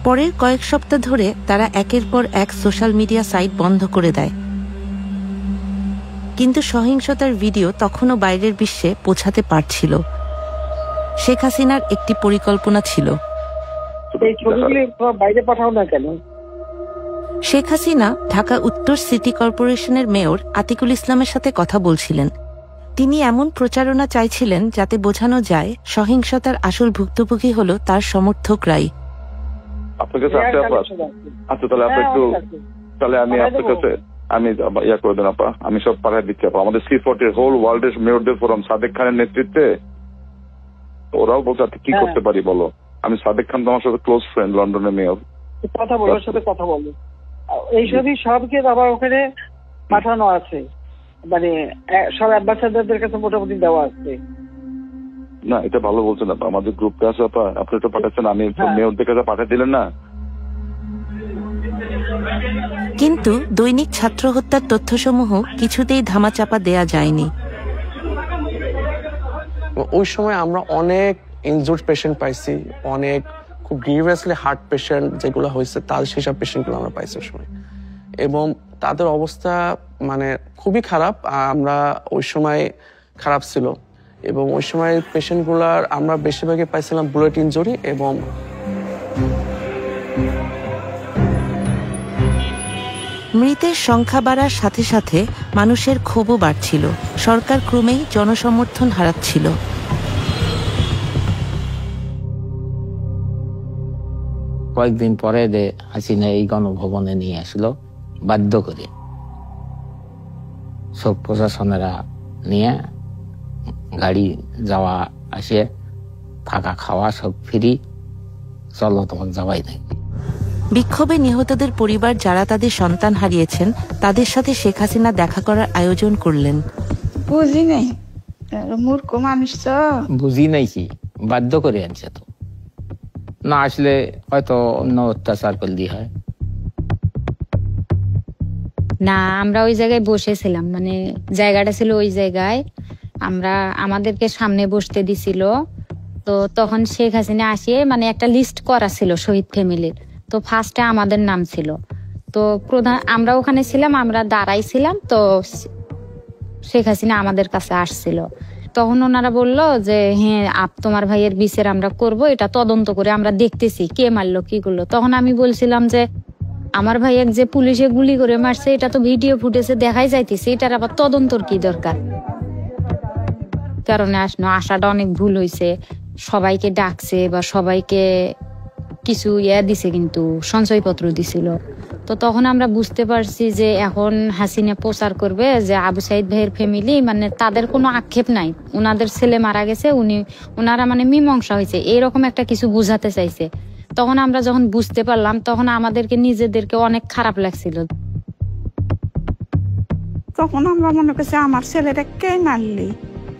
পরের কয়েক সপ্তাহ ধরে তারা একের পর এক সোশ্যাল মিডিয়া সাইট বন্ধ করে দেয়। কিন্তু সহিংসতার ভিডিও তখনও বাইরের বিশ্বে পৌঁছাতে পারছিল। শেখ হাসিনার একটি পরিকল্পনা ছিল। শেখ হাসিনা ঢাকা উত্তর সিটি কর্পোরেশনের মেয়র আতিকুল ইসলামের সাথে কথা বলছিলেন। তিনি এমন প্রচারণা চাইছিলেন যাতে বোঝানো যায় সহিংসতার আসল ভুক্তভোগী হলো তার সমর্থকরাই। আপনার কাছে আচ্ছা, তাহলে আপনি একটু, তাহলে আমি আপনার কাছে আমি ইয়া করে দেন আপা, আমি সব পাঠিয়ে দিচ্ছি আপা। আমাদের C40 হোল ওয়ার্ল্ডের মেয়রদের ফোরাম সাদেক খানের নেতৃত্বে, ওরাও বলছে কি করতে পারি বলো। আমি সাদেক খান তো আমার সাথে ক্লোজ ফ্রেন্ড, লন্ডনের মেয়র। কথা বলো, ওর সাথে কথা বলো। এইসবই সবকে আবার ওখানে পাঠানো আছে, মানে সব অ্যাম্বাসাডারদের কাছে মোটামুটি দেওয়া আছে। না, এটা ভালো বলছেন আপা, আমাদের গ্রুপে আছে আপা, আপনি তো পাঠাচ্ছেন, আমি মেয়রদের কাছে পাঠিয়ে দিলেন না। কিন্তু দৈনিক ছাত্র হত্যার তথ্যসমূহ কিছুতেই ধামাচাপা দেয়া যায়নি। ওই সময় আমরা অনেক ইনজুর্ড পেশেন্ট পাইছি, অনেক খুব গ্রিভিয়াসলি হার্ট পেশেন্ট যেগুলো হয়েছে তার সেসব পেশেন্টগুলো আমরা পাইছি ওই সময়, এবং তাদের অবস্থা মানে খুবই খারাপ। আমরা ওই সময় খারাপ ছিল, এবং ওই সময় পেশেন্টগুলার আমরা বেশিরভাগই পাইছিলাম বুলেট ইনজুরি। এবং মৃতের সংখ্যা বাড়ার সাথে সাথে মানুষের ক্ষোভও বাড়ছিল। সরকার ক্রমেই জনসমর্থন হারাচ্ছিল। কয়েকদিন পরে হাসিনা এই গণভবনে নিয়ে আসলো বাধ্য করে, সব প্রশাসনেরা নিয়ে, গাড়ি যাওয়া আসে, থাকা খাওয়া সব ফ্রি, চলো তোমার যাওয়াই নাই। বিক্ষোভে নিহতদের পরিবার যারা তাদের সন্তান হারিয়েছেন তাদের সাথে শেখ হাসিনা দেখা করার আয়োজন করলেন। বুঝি নাই, মূর্খ মানুষ তো। বুঝি নাই কি, বাধ্য করে আনছে তো, না আসলে হয়তো অন্য অত্যাচার করলি হয়। না, আমরা ওই জায়গায় বসেছিলাম, মানে জায়গাটা ছিল ওই জায়গায়, আমাদেরকে সামনে বসতে দিছিল। তো তখন শেখ হাসিনা আসিয়ে মানে একটা লিস্ট করা ছিল শহীদ ফ্যামিলির, তো ফার্স্টে আমাদের নাম ছিল। তো আমরা ওখানে ছিলাম, আমরা দাঁড়াইছিলাম, তো শেখ হাসিনা আমাদের কাছে আসছিল। তখন ওনারা বললো যে হ্যাঁ, তোমার ভাইয়ের বিচার আমরা করব, এটা তদন্ত করে আমরা দেখতেছি কে মারলো কি করলো। তখন আমি বলছিলাম যে আমার ভাইয়ের যে পুলিশে গুলি করে মারছে এটা তো ভিডিও ফুটেজে দেখাই যাইতেছে, এটার আবার তদন্তর কি দরকার। কারণে আসাটা অনেক ভুল হয়েছে, সবাইকে ডাকছে বা সবাইকে কিছু দিছে, কিন্তু সঞ্চয়পত্র দিছিল। তো তখন আমরা বুঝতে পারছি যে এখন হাসিনা প্রচার করবে যে আবু সাইদ ভাইয়ের ফ্যামিলি, মানে তাদের কোনো আক্ষেপ নাই, ওনাদের ছেলে মারা গেছে, ওনারা মানে মীমাংসা হয়েছে, এইরকম একটা কিছু বুঝাতে চাইছে। তখন আমরা যখন বুঝতে পারলাম তখন আমাদেরকে নিজেদেরকে অনেক খারাপ লাগছিল। তখন আমরা মনে করছি আমার ছেলেটা কে মারলি,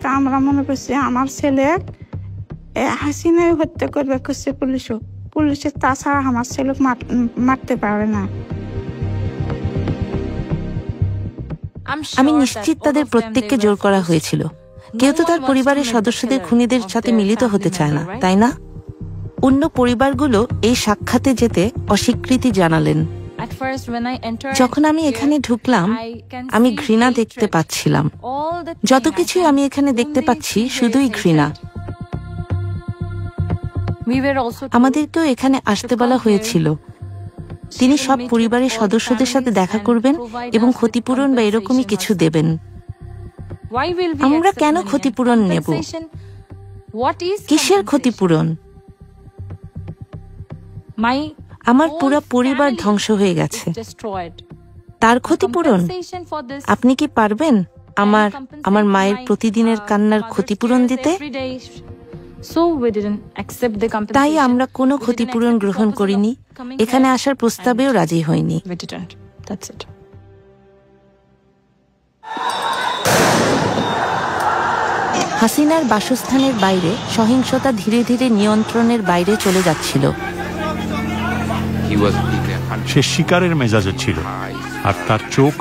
তা আমরা মনে করছি আমার ছেলে হাসিনাই হত্যা করবে করছে পুলিশের, তাছাড়া আমার ছেলে মারতে পারে না। আমি নিশ্চিত তাদের প্রত্যেককে জোর করা হয়েছিল। কেউ তো তার পরিবারের সদস্যদের খুনিদের সাথে মিলিত হতে চায় না, তাই না? অন্য পরিবারগুলো এই সাক্ষাতে যেতে অস্বীকৃতি জানালেন। যখন আমি এখানে ঢুকলাম আমি ঘৃণা দেখতে পাচ্ছিলাম। যত কিছুই আমি এখানে দেখতে পাচ্ছি শুধুই ঘৃণা। আমাদেরকেও এখানে আসতে বলা হয়েছিল। তিনি সব পরিবারের সদস্যদের সাথে দেখা করবেন এবং ক্ষতিপূরণ বা এরকমই কিছু দেবেন। আমরা কেন ক্ষতিপূরণ নেব? কিসের ক্ষতিপূরণ? আমার পুরো পরিবার ধ্বংস হয়ে গেছে, তার ক্ষতিপূরণ? আপনি কি পারবেন আমার মায়ের প্রতিদিনের কান্নার ক্ষতিপূরণ দিতে? তাই আমরা কোনো ক্ষতিপূরণ গ্রহণ করিনি, এখানে আসার প্রস্তাবেও রাজি হইনি। হাসিনার বাসস্থানের বাইরে সহিংসতা ধীরে ধীরে নিয়ন্ত্রণের বাইরে চলে যাচ্ছিল। সে শিকারের মেজাজে ছিল, আর তার চোখ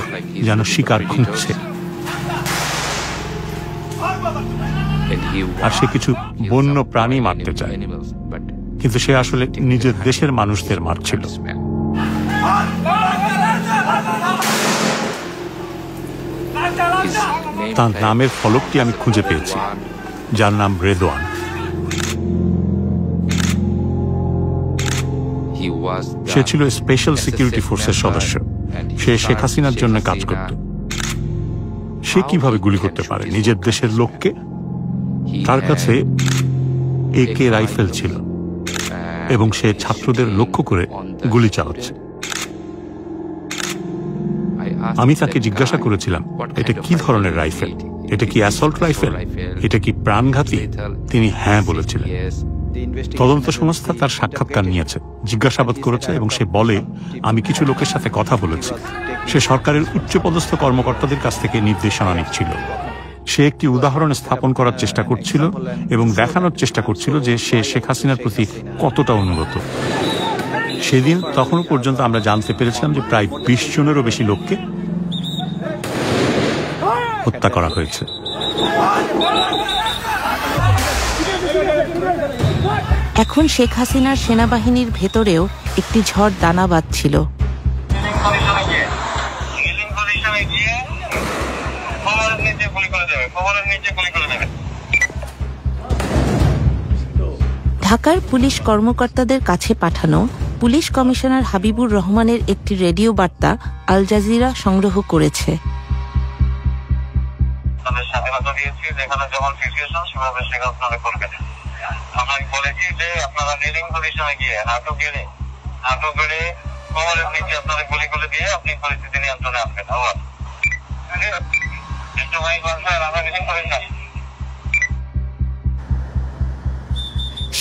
যেন শিকার খুঁজছে। আর সে কিছু বন্য প্রাণী মারতে চায়, কিন্তু সে আসলে নিজের দেশের মানুষদের মারছিল। তার নামের ফলকটি আমি খুঁজে পেয়েছি, যার নাম রেদওয়ান। সে ছিল স্পেশাল সিকিউরিটি ফোর্সের সদস্য। সে শেখ হাসিনার জন্য কাজ করত। সে কিভাবে গুলি করতে পারে নিজের দেশের লোককে? তার কাছে AK রাইফেল ছিল এবং সে ছাত্রদের লক্ষ্য করে গুলি চালাচ্ছে। আমি তাকে জিজ্ঞাসা করেছিলাম, এটা কি ধরনের রাইফেল? এটা কি অ্যাসল্ট রাইফেল? এটা কি প্রাণঘাতী? তিনি হ্যাঁ বলেছিলেন। তদন্ত সংস্থা তার সাক্ষাৎকার নিয়েছে, জিজ্ঞাসাবাদ করেছে এবং সে বলে, আমি কিছু লোকের সাথে কথা বলেছি। সে সরকারের উচ্চপদস্থ কর্মকর্তাদের কাছ থেকে নির্দেশনা নিচ্ছিল। সে একটি উদাহরণ স্থাপন করার চেষ্টা করছিল এবং দেখানোর চেষ্টা করছিল যে সে শেখ হাসিনার প্রতি কতটা অনুগত। সেদিন তখনও পর্যন্ত আমরা জানতে পেরেছিলাম যে প্রায় 20 জনেরও বেশি লোককে হত্যা করা হয়েছে। এখন শেখ হাসিনার সেনাবাহিনীর ভেতরেও একটি ঝড় দানা বাঁধছিল। ঢাকার পুলিশ কর্মকর্তাদের কাছে পাঠানো পুলিশ কমিশনার হাবিবুর রহমানের একটি রেডিও বার্তা আল জাজিরা সংগ্রহ করেছে। স্বাধীনতা দিয়েছি, যেখানে যেমন সিচুয়েশন সেভাবে সেখানে করবেন। আমরা বলেছি যে আপনারা লিডিং পজিশনে গিয়ে নাটক গেলে কোমরের নিচে আপনারা গুলি করে দিয়ে আপনি পরিস্থিতি নিয়ন্ত্রণে আনবেন।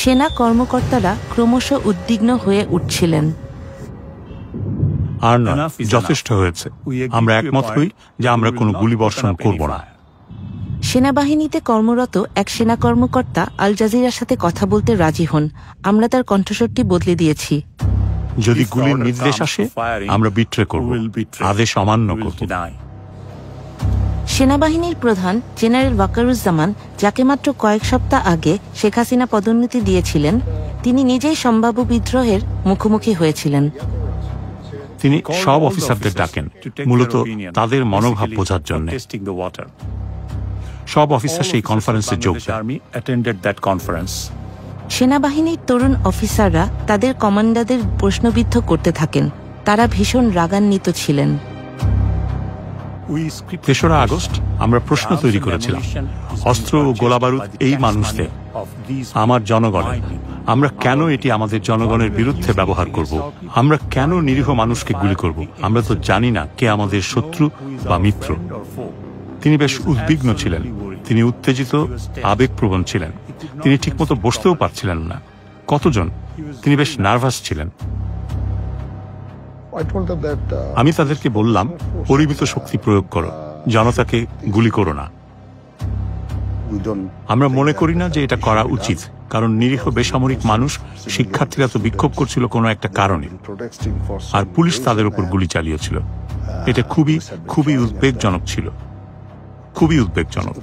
সেনা কর্মকর্তারা ক্রমশ উদ্বিগ্ন হয়ে উঠছিলেন। আর না, যথেষ্ট হয়েছে। আমরা একমত হই যে আমরা কোনো গুলিবর্ষণ করব না। সেনাবাহিনীতে কর্মরত এক সেনা কর্মকর্তা আল জাজিরার সাথে কথা বলতে রাজি হন। আমরা তার কণ্ঠস্বরটি বদলে দিয়েছি। যদি গুলির নির্দেশ আসে আমরা বিট্রে করব, আদেশ অমান্য করব। সেনাবাহিনীর প্রধান জেনারেল ওয়াকারুজ্জামান, যাকে মাত্র কয়েক সপ্তাহ আগে শেখ হাসিনা পদোন্নতি দিয়েছিলেন, তিনি নিজেই সম্ভাব্য বিদ্রোহের মুখোমুখি হয়েছিলেন। তিনি সব অফিসারদের ডাকেন মূলত তাদের মনোভাব বোঝার জন্য। সব অফিসার সেই কনফারেন্সে যোগ দেন। সেনাবাহিনীর তরুণ অফিসাররা তাদের কমান্ডারদের প্রশ্নবিদ্ধ করতে থাকেন। তারা ভীষণ রাগান্বিত ছিলেন। 3রা আগস্ট আমরা প্রশ্ন তৈরি করেছিলাম, অস্ত্র ও গোলাবারুদ এই মানুষদের, আমার জনগণের, আমরা কেন এটি আমাদের জনগণের বিরুদ্ধে ব্যবহার করব? আমরা কেন নিরীহ মানুষকে গুলি করব? আমরা তো জানি না কে আমাদের শত্রু বা মিত্র। তিনি বেশ উদ্বিগ্ন ছিলেন, তিনি উত্তেজিত, আবেগপ্রবণ ছিলেন, তিনি ঠিকমতো বসতেও পারছিলেন না। কতজন? তিনি বেশ নার্ভাস ছিলেন। আমি তাদেরকে বললাম, পরিমিত শক্তি প্রয়োগ করো, জনতাকে গুলি করো না। আমরা মনে করি না যে এটা করা উচিত, কারণ নিরীহ বেসামরিক মানুষ, শিক্ষার্থীরা তো বিক্ষোভ করছিল কোনো একটা কারণে, আর পুলিশ তাদের উপর গুলি চালিয়েছিল। এটা খুবই খুবই উদ্বেগজনক ছিল, খুবই উদ্বেগজনক।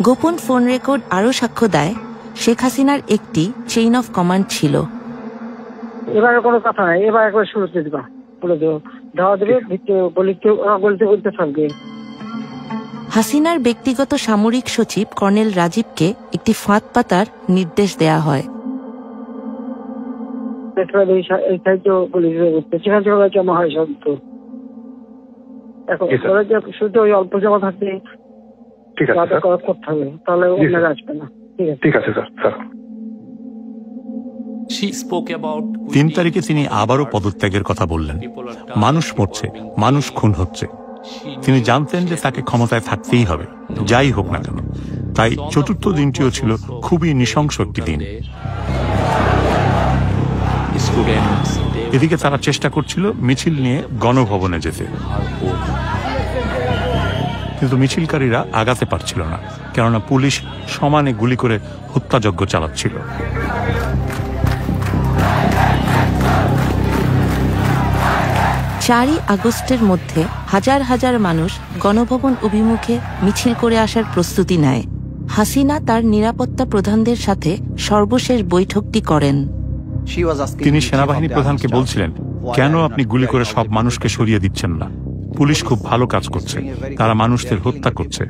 গোপন ফোন রেকর্ড আরও সাক্ষ্য দেয়, শেখ হাসিনার একটি চেইন অফ কমান্ড ছিল। এবারে কোনো কথা নাই, এবার একবার শুরুতে দিবা, বলে দেবো ধাওয়া দেবে, বলতে বলতে থাকবে। হাসিনার ব্যক্তিগত সামরিক সচিব কর্নেল রাজীবকে একটি ফাঁদ পাতার নির্দেশ দেয়া হয়। জমা হয় সব, তো এখন শুধু ওই অল্প জমা থাকতে করতে হবে, তাহলে ওনারা আসবে না। ঠিক আছে স্যার। 3 তারিখে তিনি আবারও পদত্যাগের কথা বললেন। মানুষ মরছে, মানুষ খুন হচ্ছে। তিনি জানতেন যে তাকে ক্ষমতায় থাকতেই হবে, যাই হোক না কেন। তাই 4র্থ দিনটিও ছিল খুবই নৃশংস একটি দিন। এদিকে তারা চেষ্টা করছিল মিছিল নিয়ে গণভবনে যেতে, কিন্তু মিছিলকারীরা আগাতে পারছিল না, কেননা পুলিশ সমানে গুলি করে হত্যাযজ্ঞ চালাচ্ছিল। চারই আগস্টের মধ্যে হাজার হাজার মানুষ গণভবন অভিমুখে মিছিল করে আসার প্রস্তুতি নেয়। হাসিনা তার নিরাপত্তা প্রধানদের সাথে সর্বশেষ বৈঠকটি করেন। তিনি সেনাবাহিনী প্রধানকে বলছিলেন, কেন আপনি গুলি করে সব মানুষকে সরিয়ে দিচ্ছেন না? পুলিশ খুব ভালো কাজ করছে, তারা মানুষদের হত্যা করছে।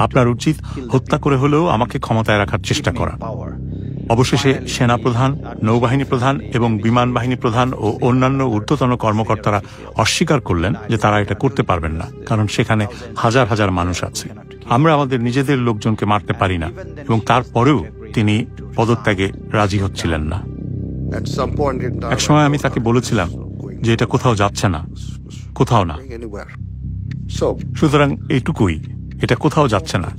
আপনার উচিত হত্যা করে হলেও আমাকে ক্ষমতায় রাখার চেষ্টা করা। অবশেষে সেনাপ্রধান, নৌবাহিনী প্রধান এবং বিমান বাহিনী প্রধান ও অন্যান্য ঊর্ধ্বতন কর্মকর্তারা অস্বীকার করলেন যে তারা এটা করতে পারবেন না, কারণ সেখানে হাজার হাজার মানুষ আছে। আমরা আমাদের নিজেদের লোকজনকে মারতে পারি না, এবং তারপরেও তিনি পদত্যাগে রাজি হচ্ছিলেন না। একসময় আমি তাকে বলেছিলাম যে এটা কোথাও যাচ্ছে না, কোথাও না। সুতরাং এইটুকুই, এটা কোথাও যাচ্ছে না।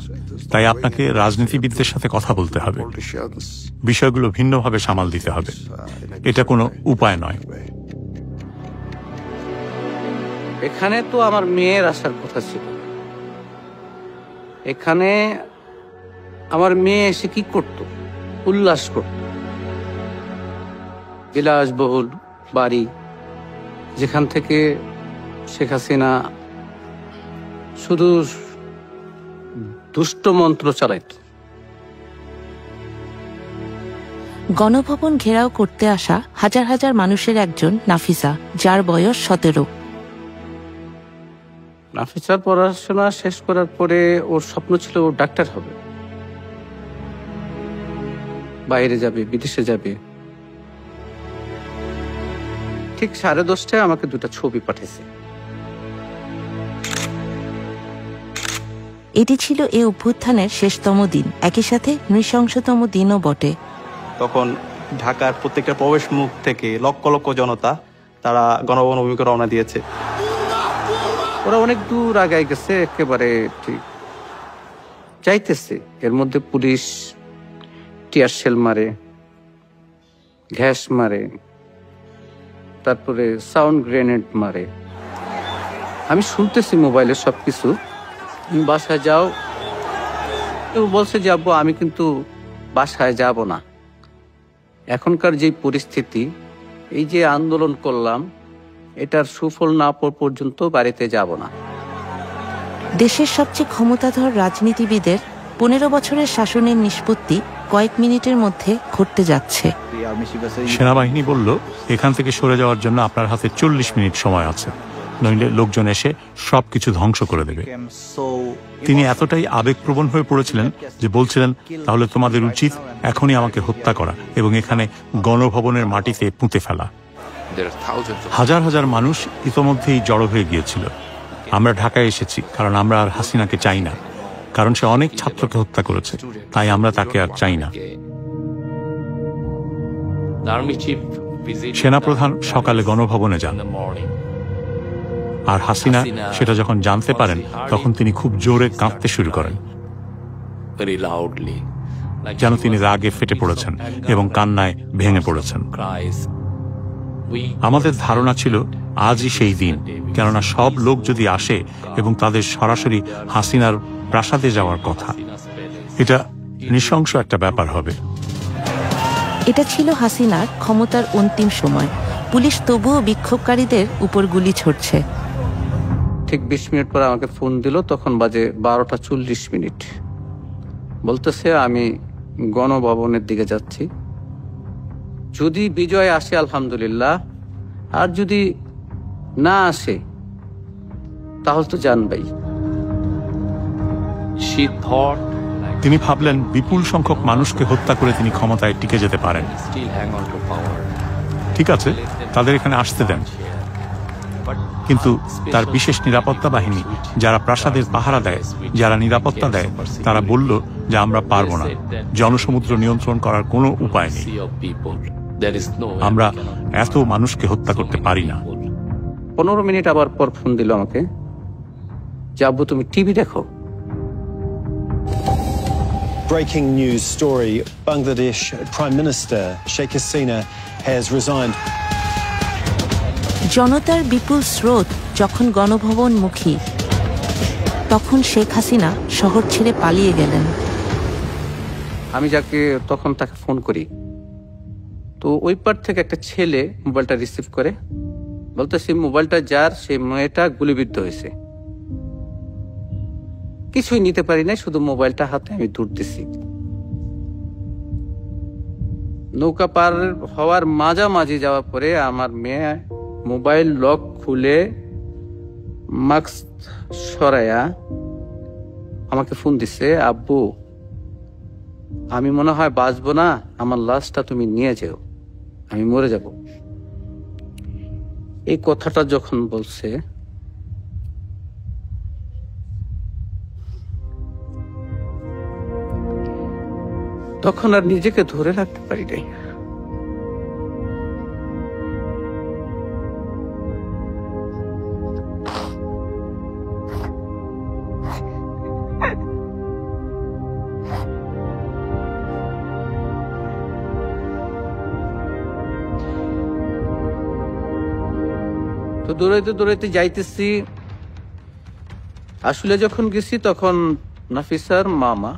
তাই আপনাকে রাজনীতিবিদদের সাথে কথা বলতে হবে, বিষয়গুলো ভিন্নভাবে সামাল দিতে হবে। এটা কোনো উপায় নয়। এখানে তো আমার মেয়ের আসার কথা ছিল। এখানে আমার মেয়ে এসে কি করত? উল্লাস করত। বিলাসবহুল বাড়ি, যেখান থেকে শেখ হাসিনা শুধু দুষ্ট মন্ত্র চালাইত। গণভবন ঘেরাও করতে আসা হাজার হাজার মানুষের একজন নাফিসা, যার বয়স 17। নাফিসা পড়াশোনা শেষ করার পরে ওর স্বপ্ন ছিল ও ডাক্তার হবে, বাইরে যাবে, বিদেশে যাবে। ঠিক 10:30টায় আমাকে 2টা ছবি পাঠিয়েছে। এটি ছিল এই অভ্যুত্থানের শেষতম দিন, একই সাথে নৃশংসতম দিনও বটে। তখন ঢাকার প্রত্যেকটা প্রবেশ মুখ থেকে লক্ষ লক্ষ জনতা তারা গণভবন অভিমুখে রওনা দিয়েছে। ওরা অনেক দূর আগায় গেছে, একেবারে ঠিক চাইতেছে। এর মধ্যে পুলিশ টিয়ার শেল মারে, গ্যাস মারে, তারপরে সাউন্ড গ্রেনেড মারে। আমি শুনতেছি মোবাইলে সবকিছু। বাসায় যাও, কেউ বলছে যে আব্বু আমি কিন্তু বাসায় যাব না। এখনকার যে পরিস্থিতি, এই যে আন্দোলন করলাম, এটার সুফল না পাওয়া পর্যন্ত বাড়িতে যাব না। দেশের সবচেয়ে ক্ষমতাধর রাজনীতিবিদের 15 বছরের শাসনের নিষ্পত্তি কয়েক মিনিটের মধ্যে ঘটতে যাচ্ছে। সেনাবাহিনী বলল, এখান থেকে সরে যাওয়ার জন্য আপনার হাতে 40 মিনিট সময় আছে, নইলে লোকজন এসে সবকিছু ধ্বংস করে দেবে। তিনি এতটাই আবেগপ্রবণ হয়ে পড়েছিলেন যে বলছিলেন, তাহলে তোমাদের উচিত এখনই আমাকে হত্যা করা এবং এখানে গণভবনের মাটিতে পুঁতে ফেলা। হাজার হাজার মানুষ ইতোমধ্যেই জড়ো হয়ে গিয়েছিল। আমরা ঢাকায় এসেছি কারণ আমরা আর হাসিনাকে চাই না, কারণ সে অনেক ছাত্রকে হত্যা করেছে, তাই আমরা তাকে আর চাই না। সেনাপ্রধান সকালে গণভবনে যান, আর হাসিনা সেটা যখন জানতে পারেন তখন তিনি খুব জোরে কাঁদতে শুরু করেন, যেন তিনি রাগে ফেটে পড়েছেন এবং কান্নায় ভেঙে পড়েছেন। আমাদের ধারণা ছিল আজই সেই দিন, কেননা সব লোক যদি আসে এবং তাদের সরাসরি হাসিনার প্রাসাদে যাওয়ার কথা, এটা নৃশংস একটা ব্যাপার হবে। এটা ছিল হাসিনার ক্ষমতার অন্তিম সময়। পুলিশ তবুও বিক্ষোভকারীদের উপর গুলি ছড়ছে। ঠিক 20 মিনিট পরে আমাকে ফোন দিল, তখন বাজে 12:40। বলতেছে আমি গণভবনের দিকে যাচ্ছি, যদি বিজয় আসে আলহামদুলিল্লাহ, আর যদি না আসে তাহলে তো জানবাই। তিনি ভাবলেন বিপুল সংখ্যক মানুষকে হত্যা করে তিনি ক্ষমতায় টিকে যেতে পারেন। ঠিক আছে, তাদের এখানে আসতে দেন, কিন্তু তার বিশেষ নিরাপত্তা বাহিনী যারা প্রাসাদের পাহারা দেয়, যারা নিরাপত্তা দেয়, তারা বলল যে আমরা পারবো না, জনসমুদ্র নিয়ন্ত্রণ করার কোনো উপায় নেই, আমরা এত মানুষকে হত্যা করতে পারি না। 15 মিনিট আবার পর ফোন দিল আমাকে, যে আব্বু তুমি টিভি দেখো। Breaking news story: Bangladesh Prime Minister Sheikh Hasina has resigned. জনতার বিপুল স্রোত যখন গণভবনমুখী, তখন শেখ হাসিনা শহর ছেড়ে পালিয়ে গেলেন। আমি যাকে তখন তাকে ফোন করি, তো ওই পার থেকে একটা ছেলে মোবাইলটা রিসিভ করে বলতেছে মোবাইলটা যার, সেই মেয়েটা গুলিবিদ্ধ হয়েছে। কিছুই নিতে পারি নাই, শুধু মোবাইলটা হাতে আমি দৌড়তেছি। নৌকা পার হওয়ার মাঝামাঝি যাওয়ার পরে আমার মেয়ে মোবাইল লক খুলে মাস্ক সরাইয়া আমাকে ফোন দিছে, আব্বু আমি মনে হয় বাঁচবো না, আমার লাশটা তুমি নিয়ে যেও, আমি মরে যাব। এই কথাটা যখন বলছে তখন আর নিজেকে ধরে রাখতে পারি নাই। তো দৌড়াইতে দৌড়াইতে যাইতেছি, আসলে যখন গেছি তখন নাফিসার মামা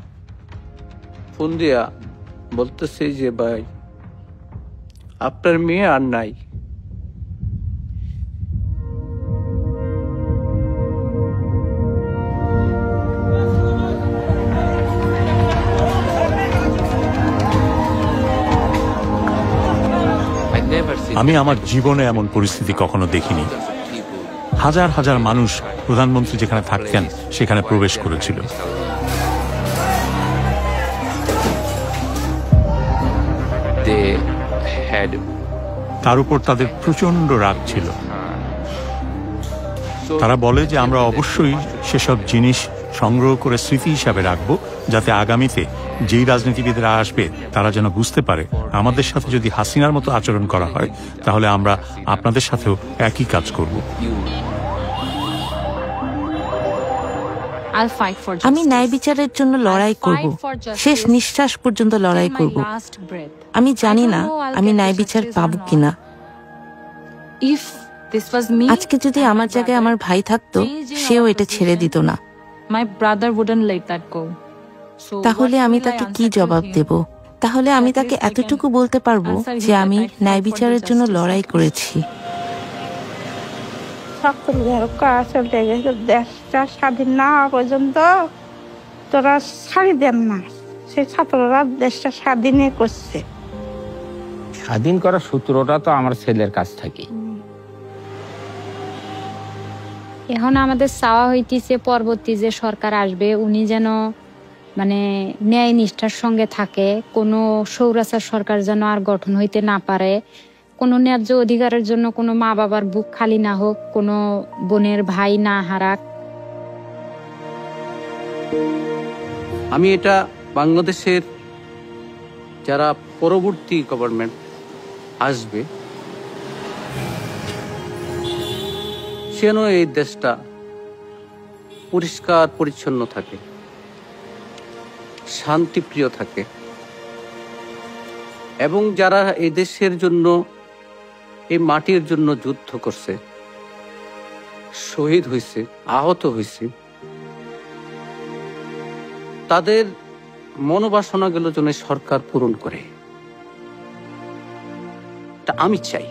ফোন দিয়া বলতেছে যে ভাই আপনার মেয়ে আর নাই। আমি আমার জীবনে এমন পরিস্থিতি কখনো দেখিনি। হাজার হাজার মানুষ প্রধানমন্ত্রী যেখানে থাকতেন সেখানে প্রবেশ করেছিল। তার উপর তাদের প্রচন্ড রাগ ছিল। তারা বলে যে আমরা অবশ্যই সেসব জিনিস সংগ্রহ করে স্মৃতি হিসাবে রাখবো, যাতে আগামীতে যেই রাজনীতিবিদরা আসবে তারা যেন বুঝতে পারে আমাদের সাথে যদি হাসিনার মতো আচরণ করা হয় তাহলে আমরা আপনাদের সাথেও একই কাজ করব। আমি ন্যায় বিচারের জন্য লড়াই করব, শেষ নিঃশ্বাস পর্যন্ত লড়াই করব। আমি জানি না আমি ন্যায় বিচার পাবো কিনা। আজকে যদি আমার জায়গায় আমার ভাই থাকতো, সেও এটা ছেড়ে দিত না। তাহলে আমি তাকে কি জবাব দেব? তাহলে আমি তাকে এতটুকু বলতে পারবো যে আমি ন্যায় বিচারের জন্য লড়াই করেছি। দেশটা স্বাধীন না হওয়া পর্যন্ত তোরা ছাড়ি দেন না, সেই ছাত্ররা দেশটা স্বাধীনই করছে। স্বাধীন করার সূত্রটা তো আমার ছেলের কাছ থেকে। এখন আমাদের চাওয়া হইতেছে পরবর্তী যে সরকার আসবে উনি যেন মানে ন্যায় নিষ্ঠার সঙ্গে থাকে, কোনো স্বৈরাচার সরকার যেন আর গঠন হইতে না পারে, কোনো ন্যায্য অধিকারের জন্য কোনো মা বাবার বুক খালি না হোক, কোনো বোনের ভাই না হারাক। আমি এটা বাংলাদেশের যারা পরবর্তী গভর্নমেন্ট আসবে যেন এই দেশটা পরিষ্কার পরিচ্ছন্ন থাকে, শান্তিপ্রিয় থাকে, এবং যারা এই দেশের জন্য, এই মাটির জন্য যুদ্ধ করছে, শহীদ হয়েছে, আহত হয়েছে, তাদের মনোবাসনাগুলো যেন সরকার পূরণ করে, তা আমি চাই।